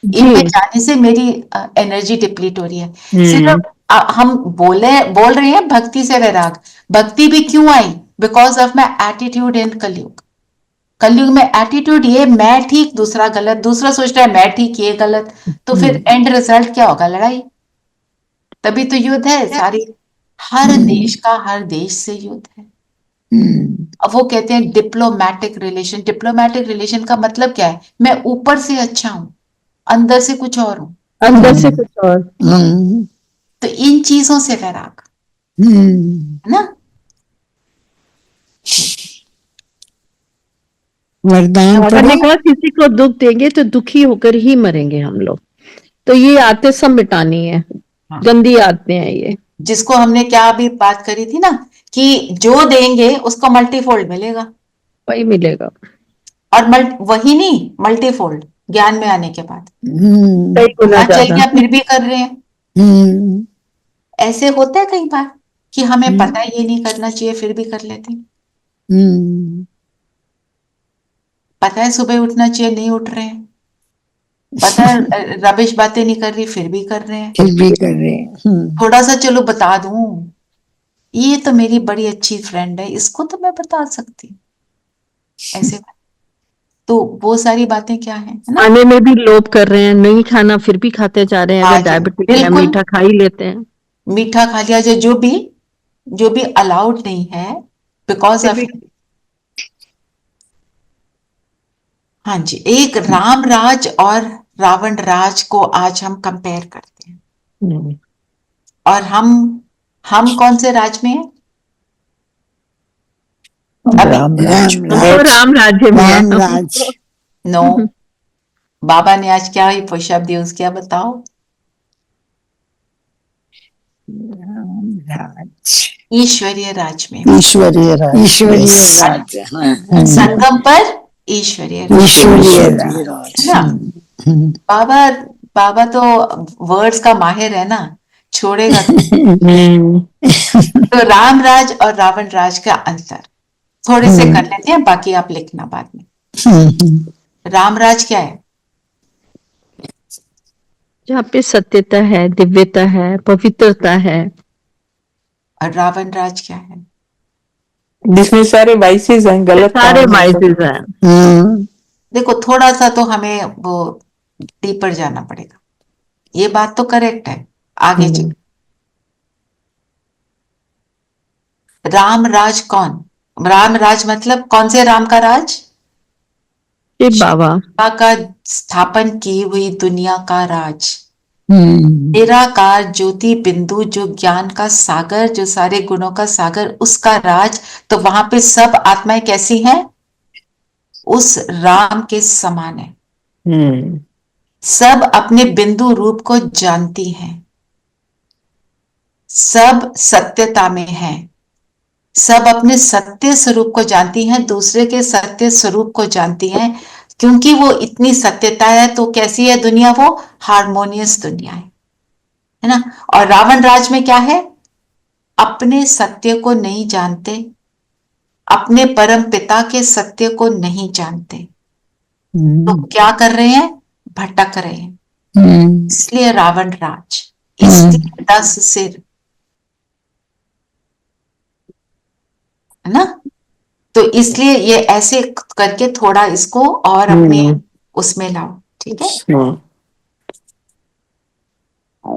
इनमें जाने से मेरी एनर्जी डिप्लीट हो रही है। सिर्फ हम बोल रहे हैं भक्ति से वैराग। भक्ति भी क्यों आई? Because of my attitude in Kalyug. कलयुग में एटीट्यूड ये, मैं ठीक दूसरा गलत, दूसरा सोच रहा है मैं ठीक ये गलत, तो फिर एंड रिजल्ट क्या होगा? लड़ाई। तभी तो युद्ध है सारी, हर देश का हर देश से युद्ध है। अब वो कहते हैं डिप्लोमेटिक रिलेशन। डिप्लोमेटिक रिलेशन का मतलब क्या है? मैं ऊपर से अच्छा हूं, अंदर से कुछ और हूं। अंदर से कुछ और। तो इन चीजों से वैराग, है ना? वरदान बाबा ने पढ़े। कहा किसी को दुख देंगे तो दुखी होकर ही मरेंगे हम लोग। तो ये आदतें सब मिटानी है, गंदी आदतें हैं ये। जिसको हमने क्या अभी बात करी थी ना, कि जो देंगे उसको मल्टीफोल्ड मिलेगा। वही मिलेगा। और वही नहीं, मल्टीफोल्ड ज्ञान में आने के बाद। कई गुना पता चल ज्यादा। गया फिर भी कर रहे हैं। ऐसे होता है कई बार कि हमें पता है ये नहीं करना चाहिए, फिर भी कर लेते हैं। पता है सुबह उठना चाहिए, नहीं उठ रहे हैं। पता है रबिश बातें नहीं कर रही, फिर भी कर रहे हैं। फिर भी कर रहे हैं। थोड़ा सा चलो बता दूं, ये तो मेरी बड़ी अच्छी फ्रेंड है, इसको तो मैं बता सकती हूँ। ऐसे तो वो सारी बातें क्या है ना? खाने में भी लोभ कर रहे हैं, नहीं खाना फिर भी खाते जा रहे हैं। हाँ अगर जी, डायबिटिक है, बिल्कुल। मीठा खा ही लेते हैं। मीठा खा लिया, जो भी अलाउड नहीं है बिकॉज ऑफ। हाँ जी, एक राम राज और रावण राज को आज हम कंपेयर करते हैं। और हम कौन से राज में हैं? राम राज। तो राम राज्य में है। राम राज। नो, बाबा ने आज क्या ही शब्द यूज किया बताओ? राम राज। ईश्वरीय राज में। ईश्वरीय राज। ईश्वरीय राज। संगम पर ईश्वरीय राज। ईश्वरीय राज। है ना? बाबा तो वर्ड्स का माहिर है ना, छोड़ेगा तो राम राज और रावण राज का अंतर थोड़े से कर लेते हैं, बाकी आप लिखना बाद में। राम राज क्या है? जहाँ पे सत्यता है, दिव्यता है, पवित्रता है। और रावण राज क्या है? जिसमें सारे वाइसेस हैं, गलत सारे काम है सब। वाइसेस हैं। देखो थोड़ा सा तो हमें वो डीपर जाना पड़ेगा। ये बात तो करेक्ट है, आगे चल। राम राज कौन? राम राज मतलब कौन से राम का राज? बाबा का स्थापन की हुई दुनिया का राज। निराकार ज्योति बिंदु, जो ज्ञान का सागर, जो सारे गुणों का सागर, उसका राज। तो वहां पे सब आत्माएं कैसी हैं? उस राम के समान है। सब अपने बिंदु रूप को जानती हैं, सब सत्यता में हैं, सब अपने सत्य स्वरूप को जानती हैं, दूसरे के सत्य स्वरूप को जानती हैं। क्योंकि वो इतनी सत्यता है तो कैसी है दुनिया? वो हार्मोनियस दुनिया है ना? और रावण राज में क्या है? अपने सत्य को नहीं जानते, अपने परम पिता के सत्य को नहीं जानते, तो क्या कर रहे हैं? भटक रहे हैं। इसलिए रावण राज, इसलिए 10 सिर, है ना? तो इसलिए ये ऐसे करके थोड़ा इसको और अपने उसमें लाओ, ठीक है?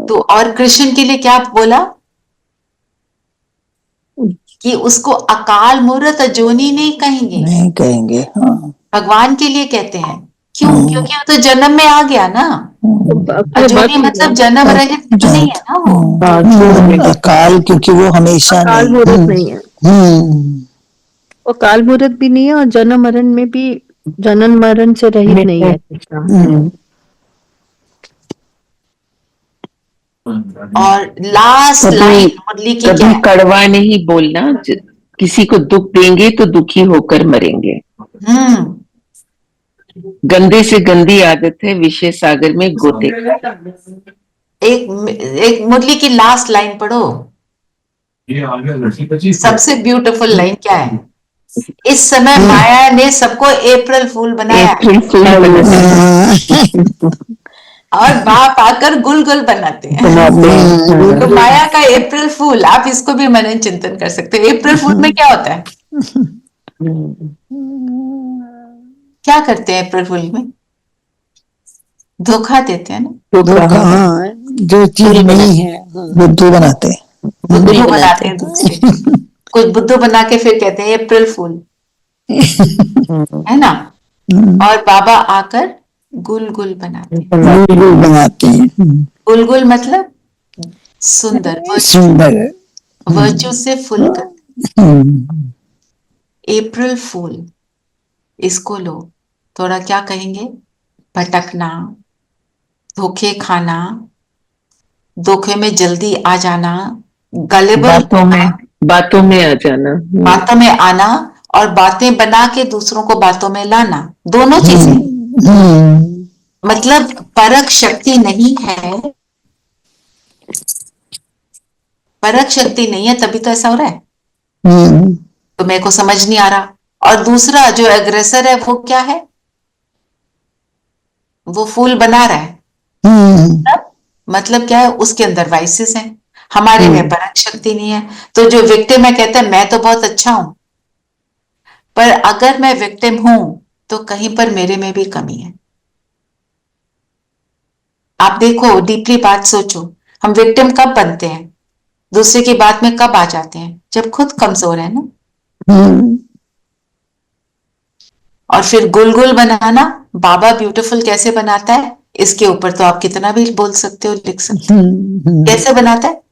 तो और कृष्ण के लिए क्या बोला? कि उसको अकाल मूर्त जोनी नहीं कहेंगे। नहीं कहेंगे, हाँ। भगवान के लिए कहते हैं। क्यों? क्योंकि वो तो जन्म में आ गया ना। अजोनी मतलब जन्म रहित नहीं है ना वो। अकाल, क्योंकि वो हमेशा अकाल मूर्त नहीं है। वो काल मूर्त भी नहीं है, और जन्म मरण में भी, जन्म मरण से रहित नहीं है। और लास्ट लाइन मुरली की क्या है? कड़वा नहीं बोलना, किसी को दुख देंगे तो दुखी होकर मरेंगे। गंदे से गंदी आदत है विषय सागर में गोते। एक मुरली की लास्ट लाइन पढ़ो। सबसे ब्यूटीफुल लाइन क्या है? इस समय माया ने सबको अप्रैल फूल बनाया। और बाप आकर गुल गुल बनाते हैं। तो माया का अप्रैल फूल, आप इसको भी मनन चिंतन कर सकते हो। अप्रैल फूल में क्या होता है? क्या करते हैं अप्रैल फूल में? धोखा देते हैं ना। धोखा, जो चीज नहीं है बुद्धू बनाते हैं। बुद्धू बनाते हैं दूसरे। कुछ बुद्धू बना के फिर कहते हैं अप्रैल फूल, है ना। और बाबा आकर गुल गुल बनाते हैं। गुल बनाते हैं। गुल गुल मतलब सुंदर, सुंदर। वर्चू से फुल कर, अप्रैल फूल, इसको लो, थोड़ा क्या कहेंगे, भटकना, धोखे खाना, धोखे में जल्दी आ जाना, गलेबल, बातों में आ जाना, बातों में आना, और बातें बना के दूसरों को बातों में लाना, दोनों चीजें। मतलब परख शक्ति नहीं है, परख शक्ति नहीं है, तभी तो ऐसा हो रहा है। तो मेरे को समझ नहीं आ रहा। और दूसरा जो एग्रेसर है वो क्या है, वो फूल बना रहा है, मतलब क्या है, उसके अंदर वाइसेस हैं, हमारे में परख शक्ति नहीं है। तो जो विक्टिम है कहता है मैं तो बहुत अच्छा हूं, पर अगर मैं विक्टिम हूं तो कहीं पर मेरे में भी कमी है। आप देखो, डीपली बात सोचो, हम विक्टिम कब बनते हैं, दूसरे की बात में कब आ जाते हैं, जब खुद कमजोर है ना। और फिर गुल गुल बनाना, बाबा ब्यूटीफुल कैसे बनाता है, इसके ऊपर तो आप कितना भी बोल सकते हो, लिख सकते हो। कैसे बनाता है,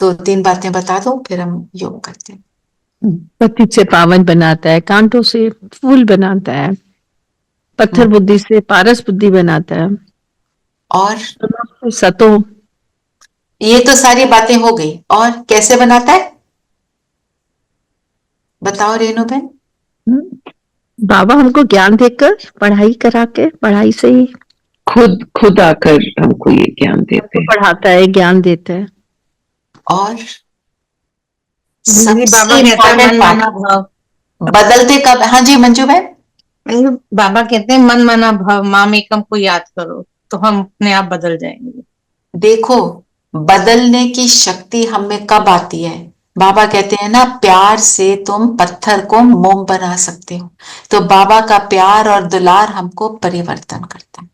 2-3 बातें बता दो, फिर हम योग करते हैं। पतित से पावन बनाता है, कांटों से फूल बनाता है, पत्थर बुद्धि से पारस बुद्धि बनाता है, और सतो, ये तो सारी बातें हो गई। और कैसे बनाता है, बताओ रेणु बहन। बाबा हमको ज्ञान देकर, पढ़ाई करा के, पढ़ाई से ही खुद आकर हमको ये ज्ञान देते हैं, पढ़ाता है, ज्ञान देता है। और दीदी बाबा कहता है मन माना भाव, बदलते कब, हाँ जी मंजू बहन। बाबा कहते हैं मन माना भाव माम एकम को याद करो, तो हम अपने आप बदल जाएंगे। देखो, बदलने की शक्ति हम में कब आती है, बाबा कहते हैं ना, प्यार से तुम पत्थर को मोम बना सकते हो। तो बाबा का प्यार और दुलार हमको परिवर्तन करता है।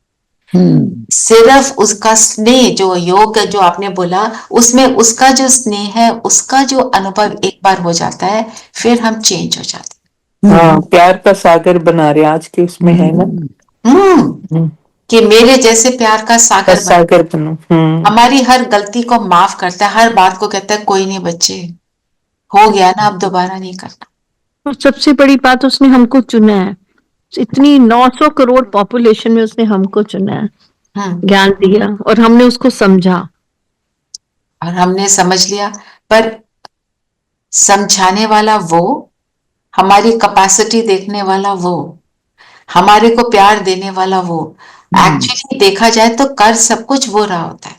सिर्फ उसका स्नेह, जो योग जो आपने बोला, उसमें उसका जो स्नेह है, उसका जो अनुभव एक बार हो जाता है, फिर हम चेंज हो जाते हैं। हाँ, प्यार का सागर बना रहे आज के उसमें है ना, कि मेरे जैसे प्यार का सागर बनो। हमारी हर गलती को माफ करता है, हर बात को कहता है कोई नहीं बच्चे, हो गया ना, अब दोबारा नहीं करना। और सबसे बड़ी बात, उसने हमको चुना है, इतनी 900 करोड़ पॉपुलेशन में उसने हमको चुना है, ज्ञान दिया, और हमने उसको समझा, और हमने समझ लिया। पर समझाने वाला वो, हमारी कैपेसिटी देखने वाला वो, हमारे को प्यार देने वाला वो, एक्चुअली देखा जाए तो कर सब कुछ वो रहा होता है।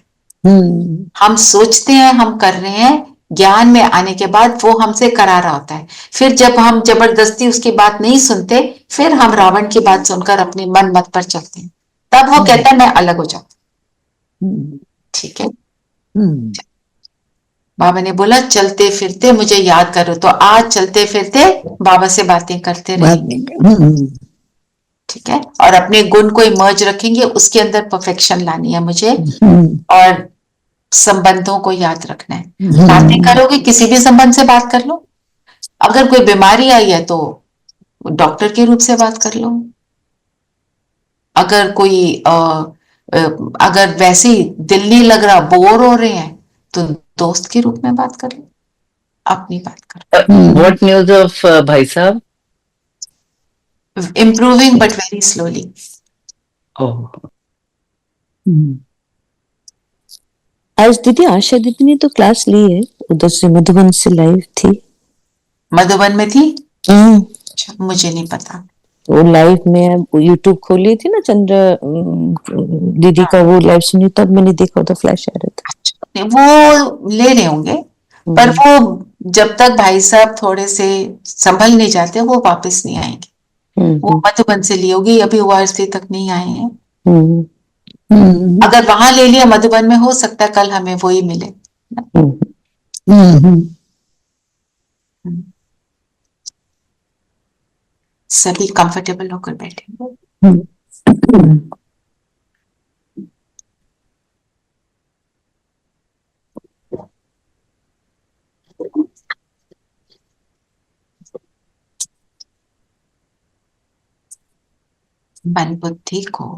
हम सोचते हैं हम कर रहे हैं, ज्ञान में आने के बाद वो हमसे करा रहा होता है। फिर जब हम जबरदस्ती उसकी बात नहीं सुनते, फिर हम रावण की बात सुनकर अपनी मन मत पर चलते हैं, तब वो कहता है मैं अलग हो जाऊं। ठीक है, बाबा ने बोला चलते फिरते मुझे याद करो, तो आज चलते फिरते बाबा से बातें करते रहेंगे। ठीक है, और अपने गुण को इमर्ज रखेंगे, उसके अंदर परफेक्शन लानी है मुझे, और संबंधों को याद रखना है। बातें करोगे, किसी भी संबंध से बात कर लो, अगर कोई बीमारी आई है तो डॉक्टर के रूप से बात कर लो, अगर कोई अगर वैसे ही दिल नहीं लग रहा, बोर हो रहे हैं, तो दोस्त के रूप में बात कर लो, अपनी बात करो। व्हाट न्यूज ऑफ भाई साहब? Improving but very slowly. आज दीदी आशा दीदी ने तो क्लास ली है, उधर से मधुबन से लाइव थी। मधुबन में थी? अच्छा, मुझे नहीं पता। वो लाइव में यूट्यूब खोली थी ना, चंद्र दीदी का वो लाइव सुनी, तब मैंने देखा था, फ्लैश आ रहा था। वो ले रहे होंगे, पर वो जब तक भाई साहब थोड़े से संभल नहीं जाते, वो वापस नहीं आएंगे। वो मधुबन से ली होगी, अभी ओआरसी तक नहीं आए हैं। अगर वहां ले लिया मधुबन में, हो सकता है कल हमें वो ही मिले। सभी कंफर्टेबल होकर बैठे। मन बुद्धि को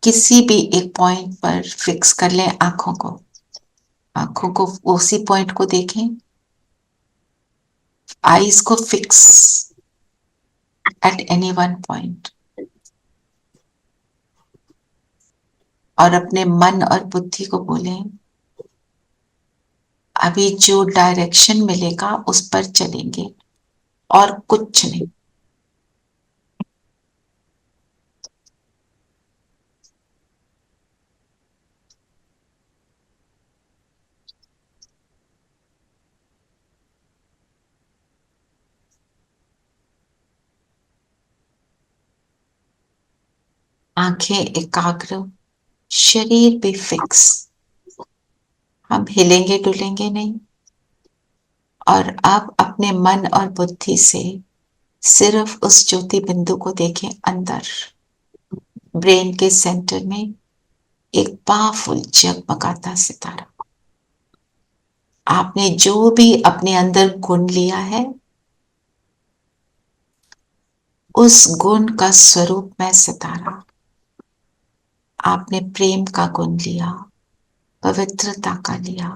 किसी भी एक पॉइंट पर फिक्स कर लें, आंखों को उसी पॉइंट को देखें, आईज को fix at any one point, और अपने मन और बुद्धि को बोलें अभी जो डायरेक्शन मिलेगा उस पर चलेंगे और कुछ नहीं। आंखें एकाग्र, शरीर भी फिक्स, हम हिलेंगे डुलेंगे नहीं। और अब अपने मन और बुद्धि से सिर्फ उस ज्योति बिंदु को देखें, अंदर ब्रेन के सेंटर में एक पावरफुल जगमगाता सितारा। आपने जो भी अपने अंदर गुण लिया है, उस गुण का स्वरूप मैं सितारा। आपने प्रेम का गुण लिया, पवित्रता का लिया,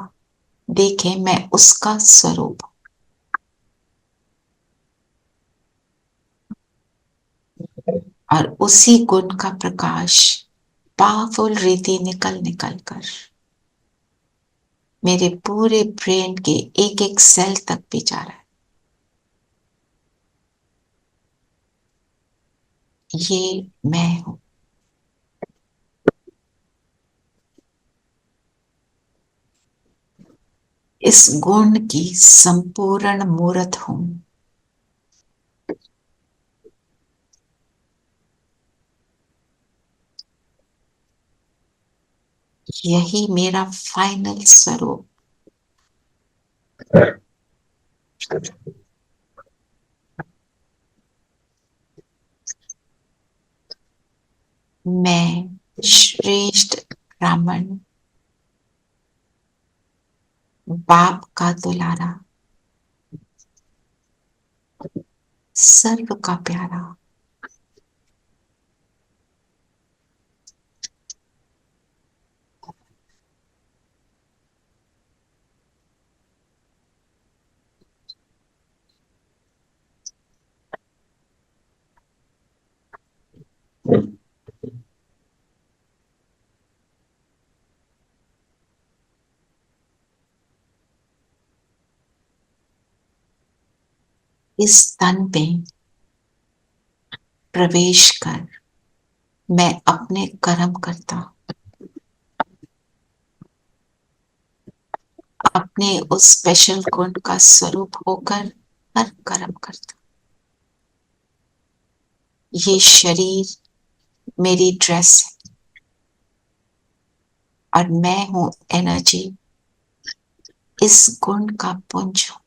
देखें मैं उसका स्वरूप। और उसी गुण का प्रकाश पावरफुल रीति निकल निकल कर मेरे पूरे ब्रेन के एक एक सेल तक भी जा रहा है। ये मैं हूं। इस गुण की संपूर्ण मूर्त हूं। यही मेरा फाइनल स्वरूप। मैं श्रेष्ठ ब्राह्मण, बाप का दुलारा, सर्व का प्यारा, इस तन में प्रवेश कर मैं अपने कर्म करता, अपने उस स्पेशल गुण का स्वरूप होकर हर कर्म करता। ये शरीर मेरी ड्रेस है और मैं हूं एनर्जी, इस गुण का पुंज हूं।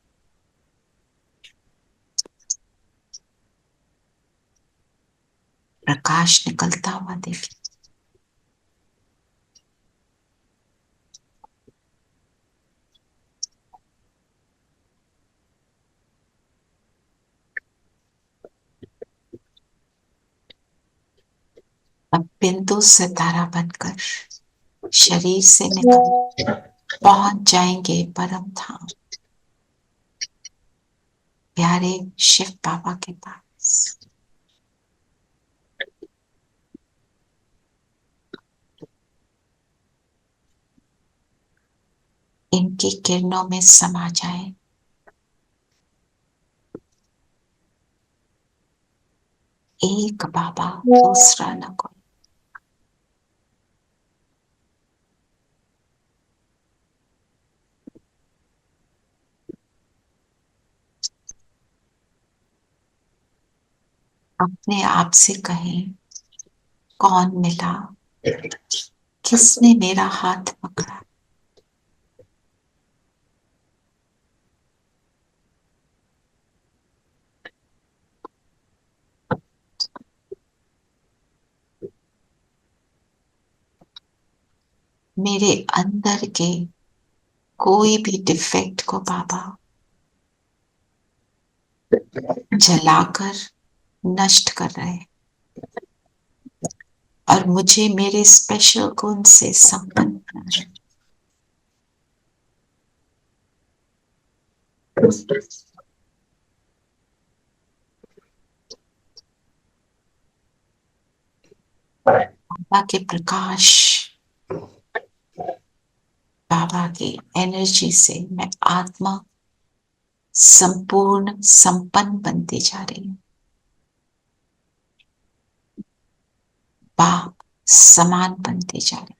प्रकाश निकलता हुआ देखिए। अब बिंदु सितारा बनकर शरीर से निकल पहुंच जाएंगे परम धाम, प्यारे शिव बाबा के पास। इनकी किरणों में समा जाए। एक बाबा, दूसरा न कोई। अपने आप से कहें, कौन मिला, किसने मेरा हाथ पकड़ा। मेरे अंदर के कोई भी डिफेक्ट को बाबा जलाकर नष्ट कर रहे हैं। और मुझे मेरे स्पेशल गुण से संपन्न बनाए। बाबा के प्रकाश, बाबा की एनर्जी से मैं आत्मा संपूर्ण संपन्न बनती जा रही हूँ। बाप समान बनती जा रही हूँ।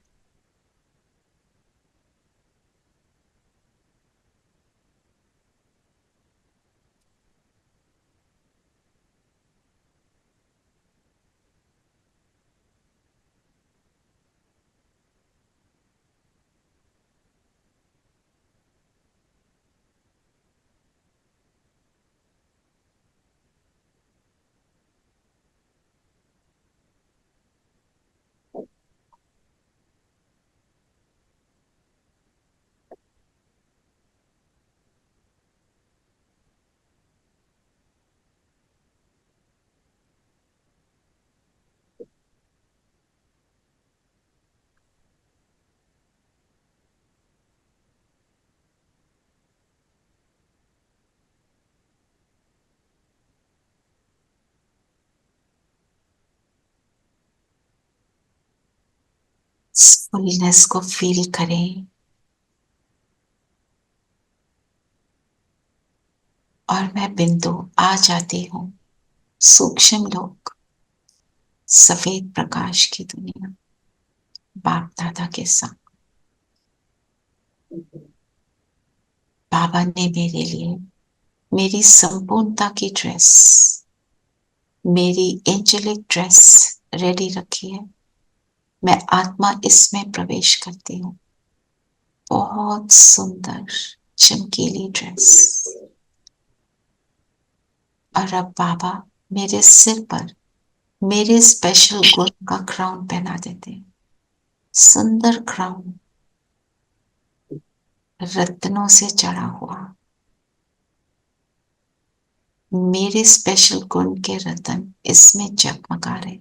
फुलनेस को फील करें और मैं बिंदु आ जाती हूँ सूक्ष्म लोक, सफेद प्रकाश की दुनिया, बाप दादा के साथ। बाबा ने मेरे लिए मेरी संपूर्णता की ड्रेस, मेरी एंजेलिक ड्रेस रेडी रखी है। मैं आत्मा इसमें प्रवेश करती हूँ। बहुत सुंदर चमकीली ड्रेस। और अब बाबा मेरे सिर पर मेरे स्पेशल गुण का क्राउन पहना देते हैं। सुंदर क्राउन, रत्नों से जड़ा हुआ। मेरे स्पेशल गुण के रत्न इसमें जगमगा रहे।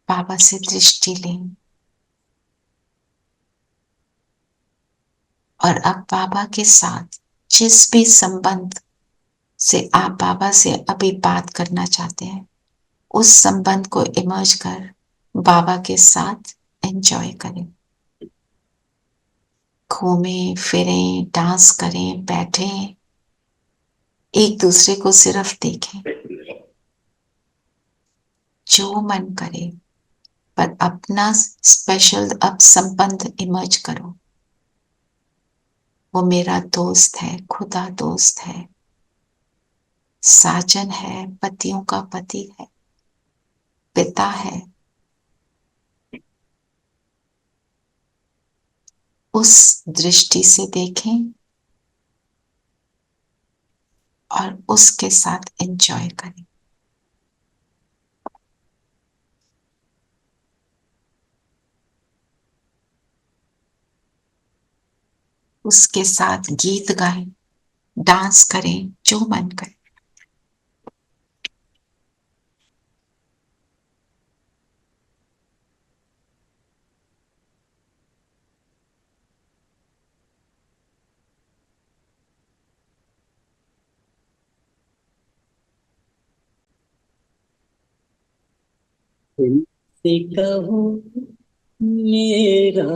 बाबा से दृष्टि लें और अब बाबा के साथ जिस भी संबंध से आप बाबा से अभी बात करना चाहते हैं, उस संबंध को इमर्ज कर बाबा के साथ एंजॉय करें। घूमें फिरें, डांस करें, बैठें, एक दूसरे को सिर्फ देखें, जो मन करे, पर अपना स्पेशल अब संबंध इमर्ज करो। वो मेरा दोस्त है, खुदा दोस्त है, साजन है, पतियों का पति है, पिता है। उस दृष्टि से देखें और उसके साथ एंजॉय करें। उसके साथ गीत गाएं, डांस करें, जो मन करे। दिल से कहो मेरा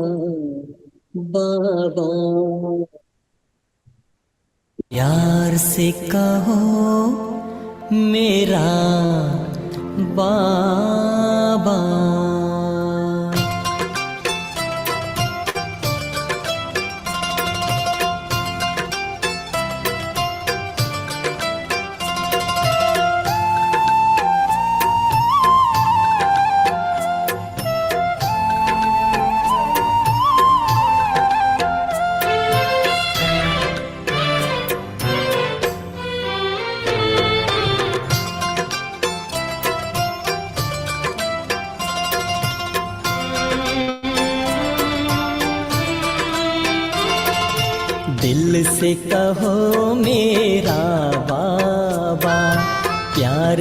बाबा, प्यार से कहो मेरा बाबा। दिल से कहो मेरा बाबा,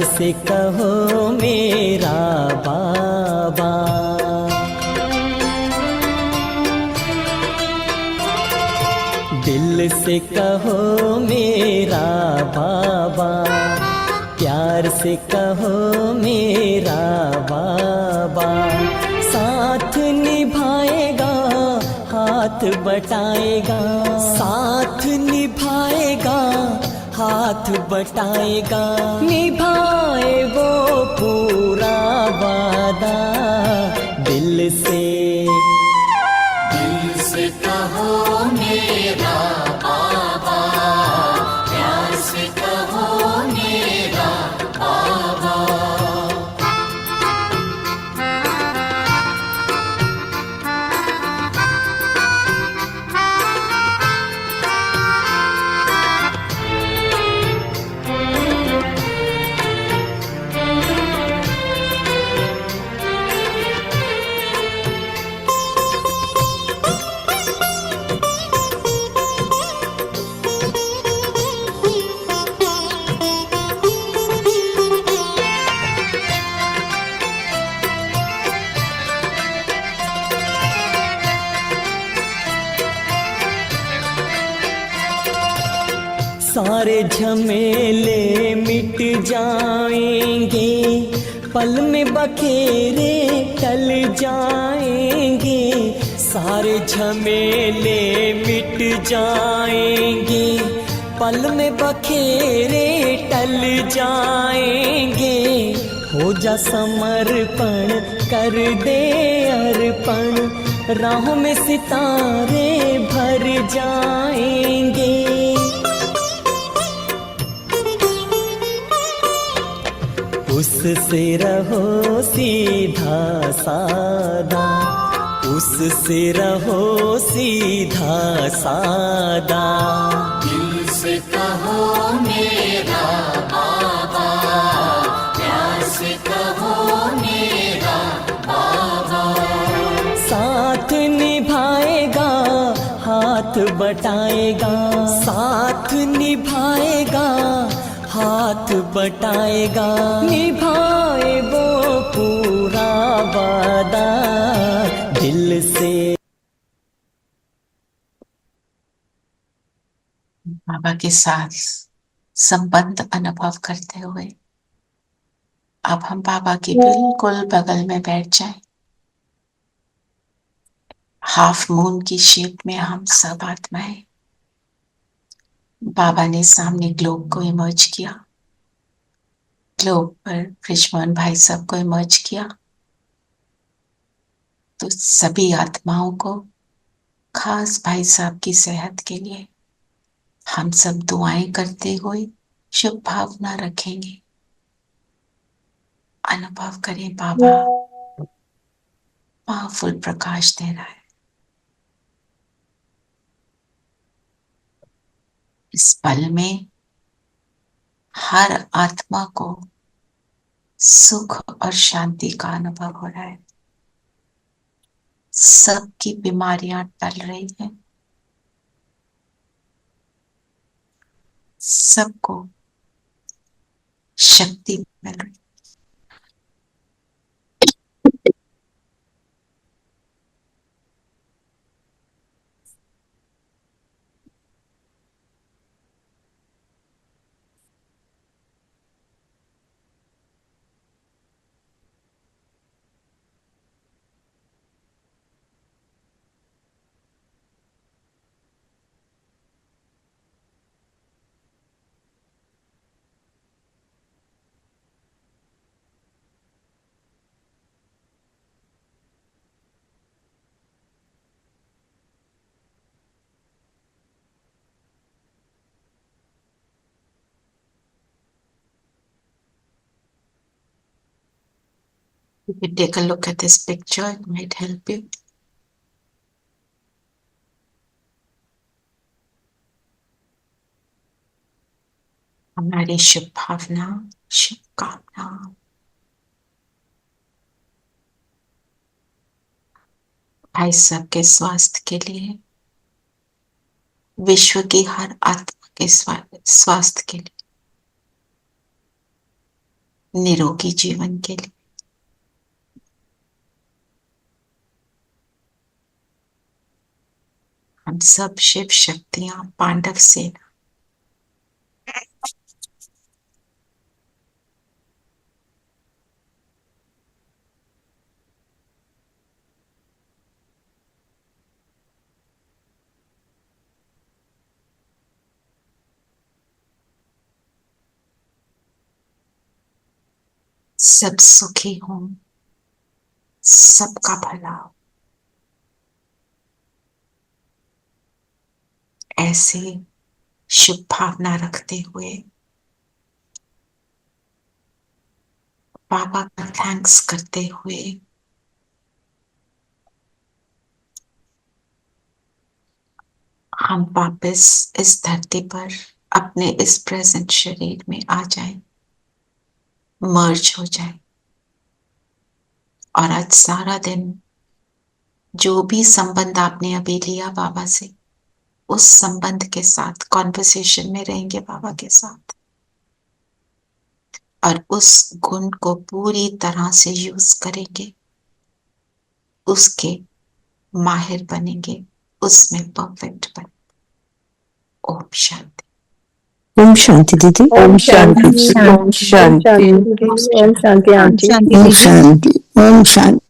से कहो मेरा बाबा। दिल से कहो मेरा बाबा, प्यार से कहो मेरा बाबा। साथ निभाएगा हाथ बटाएगा, साथ निभाएगा हाथ बटाएगा, निभाए वो पूरा वादा। दिल से कहो मेरा बाबा, प्यार से कहो मेरा बाबा। सारे झमेले मिट जाएंगे, पल में बखेरे टल जाएंगे। सारे झमेले मिट जाएंगे, पल में बखेरे टल जाएंगे। हो जा समर्पण कर दे अर्पण, राहों में सितारे भर जाएंगे। उससे रहो सीधा सादा, उससे रहो सीधा सादा। दिल से कहो मेरा बाबा, प्यार से कहो मेरा बाबा। साथ निभाएगा हाथ बटाएगा, साथ निभाएगा हाथ बटाएगा, निभाए वो पूरा वादा। दिल से बाबा के साथ संबंध अनुभव करते हुए अब हम बाबा के बिल्कुल बगल में बैठ जाएं। हाफ मून की शेप में हम सब आत्माएं, बाबा ने सामने ग्लोब को इमर्ज किया, ग्लोब पर ब्रिजमोहन भाई साहब को इमर्ज किया। तो सभी आत्माओं को, खास भाई साहब की सेहत के लिए हम सब दुआएं करते हुए शुभ भावना रखेंगे। अनुभव करें बाबा पावरफुल प्रकाश दे रहा है। इस पल में हर आत्मा को सुख और शांति का अनुभव हो रहा है। सबकी बीमारियां टल रही हैं, सबको शक्ति मिल रही है। You can take a look at this picture, it might help you. हमारी शुभ भावना, शुभ कामना भाई साहब के स्वास्थ्य के लिए, विश्व की हर आत्मा के स्वास्थ्य के लिए। निरोगी जीवन के लिए। हम सब शिव शक्तियां, पांडव सेना, सब सुखी हों, सबका भला हो, ऐसे शुभ भावना रखते हुए बाबा का थैंक्स करते हुए हम वापस इस धरती पर अपने इस प्रेजेंट शरीर में आ जाएं, मर्ज हो जाएं, और आज सारा दिन जो भी संबंध आपने अभी लिया बाबा से, उस संबंध के साथ कॉन्वर्सेशन में रहेंगे बाबा के साथ, और उस गुण को पूरी तरह से यूज करेंगे, उसके माहिर बनेंगे, उसमें परफेक्ट बनेंगे। ओम शांति। ओम शांति दीदी। ओम शांति। ओम शांति। ओम शांति आंटी। ओम शांति। ओम शांति।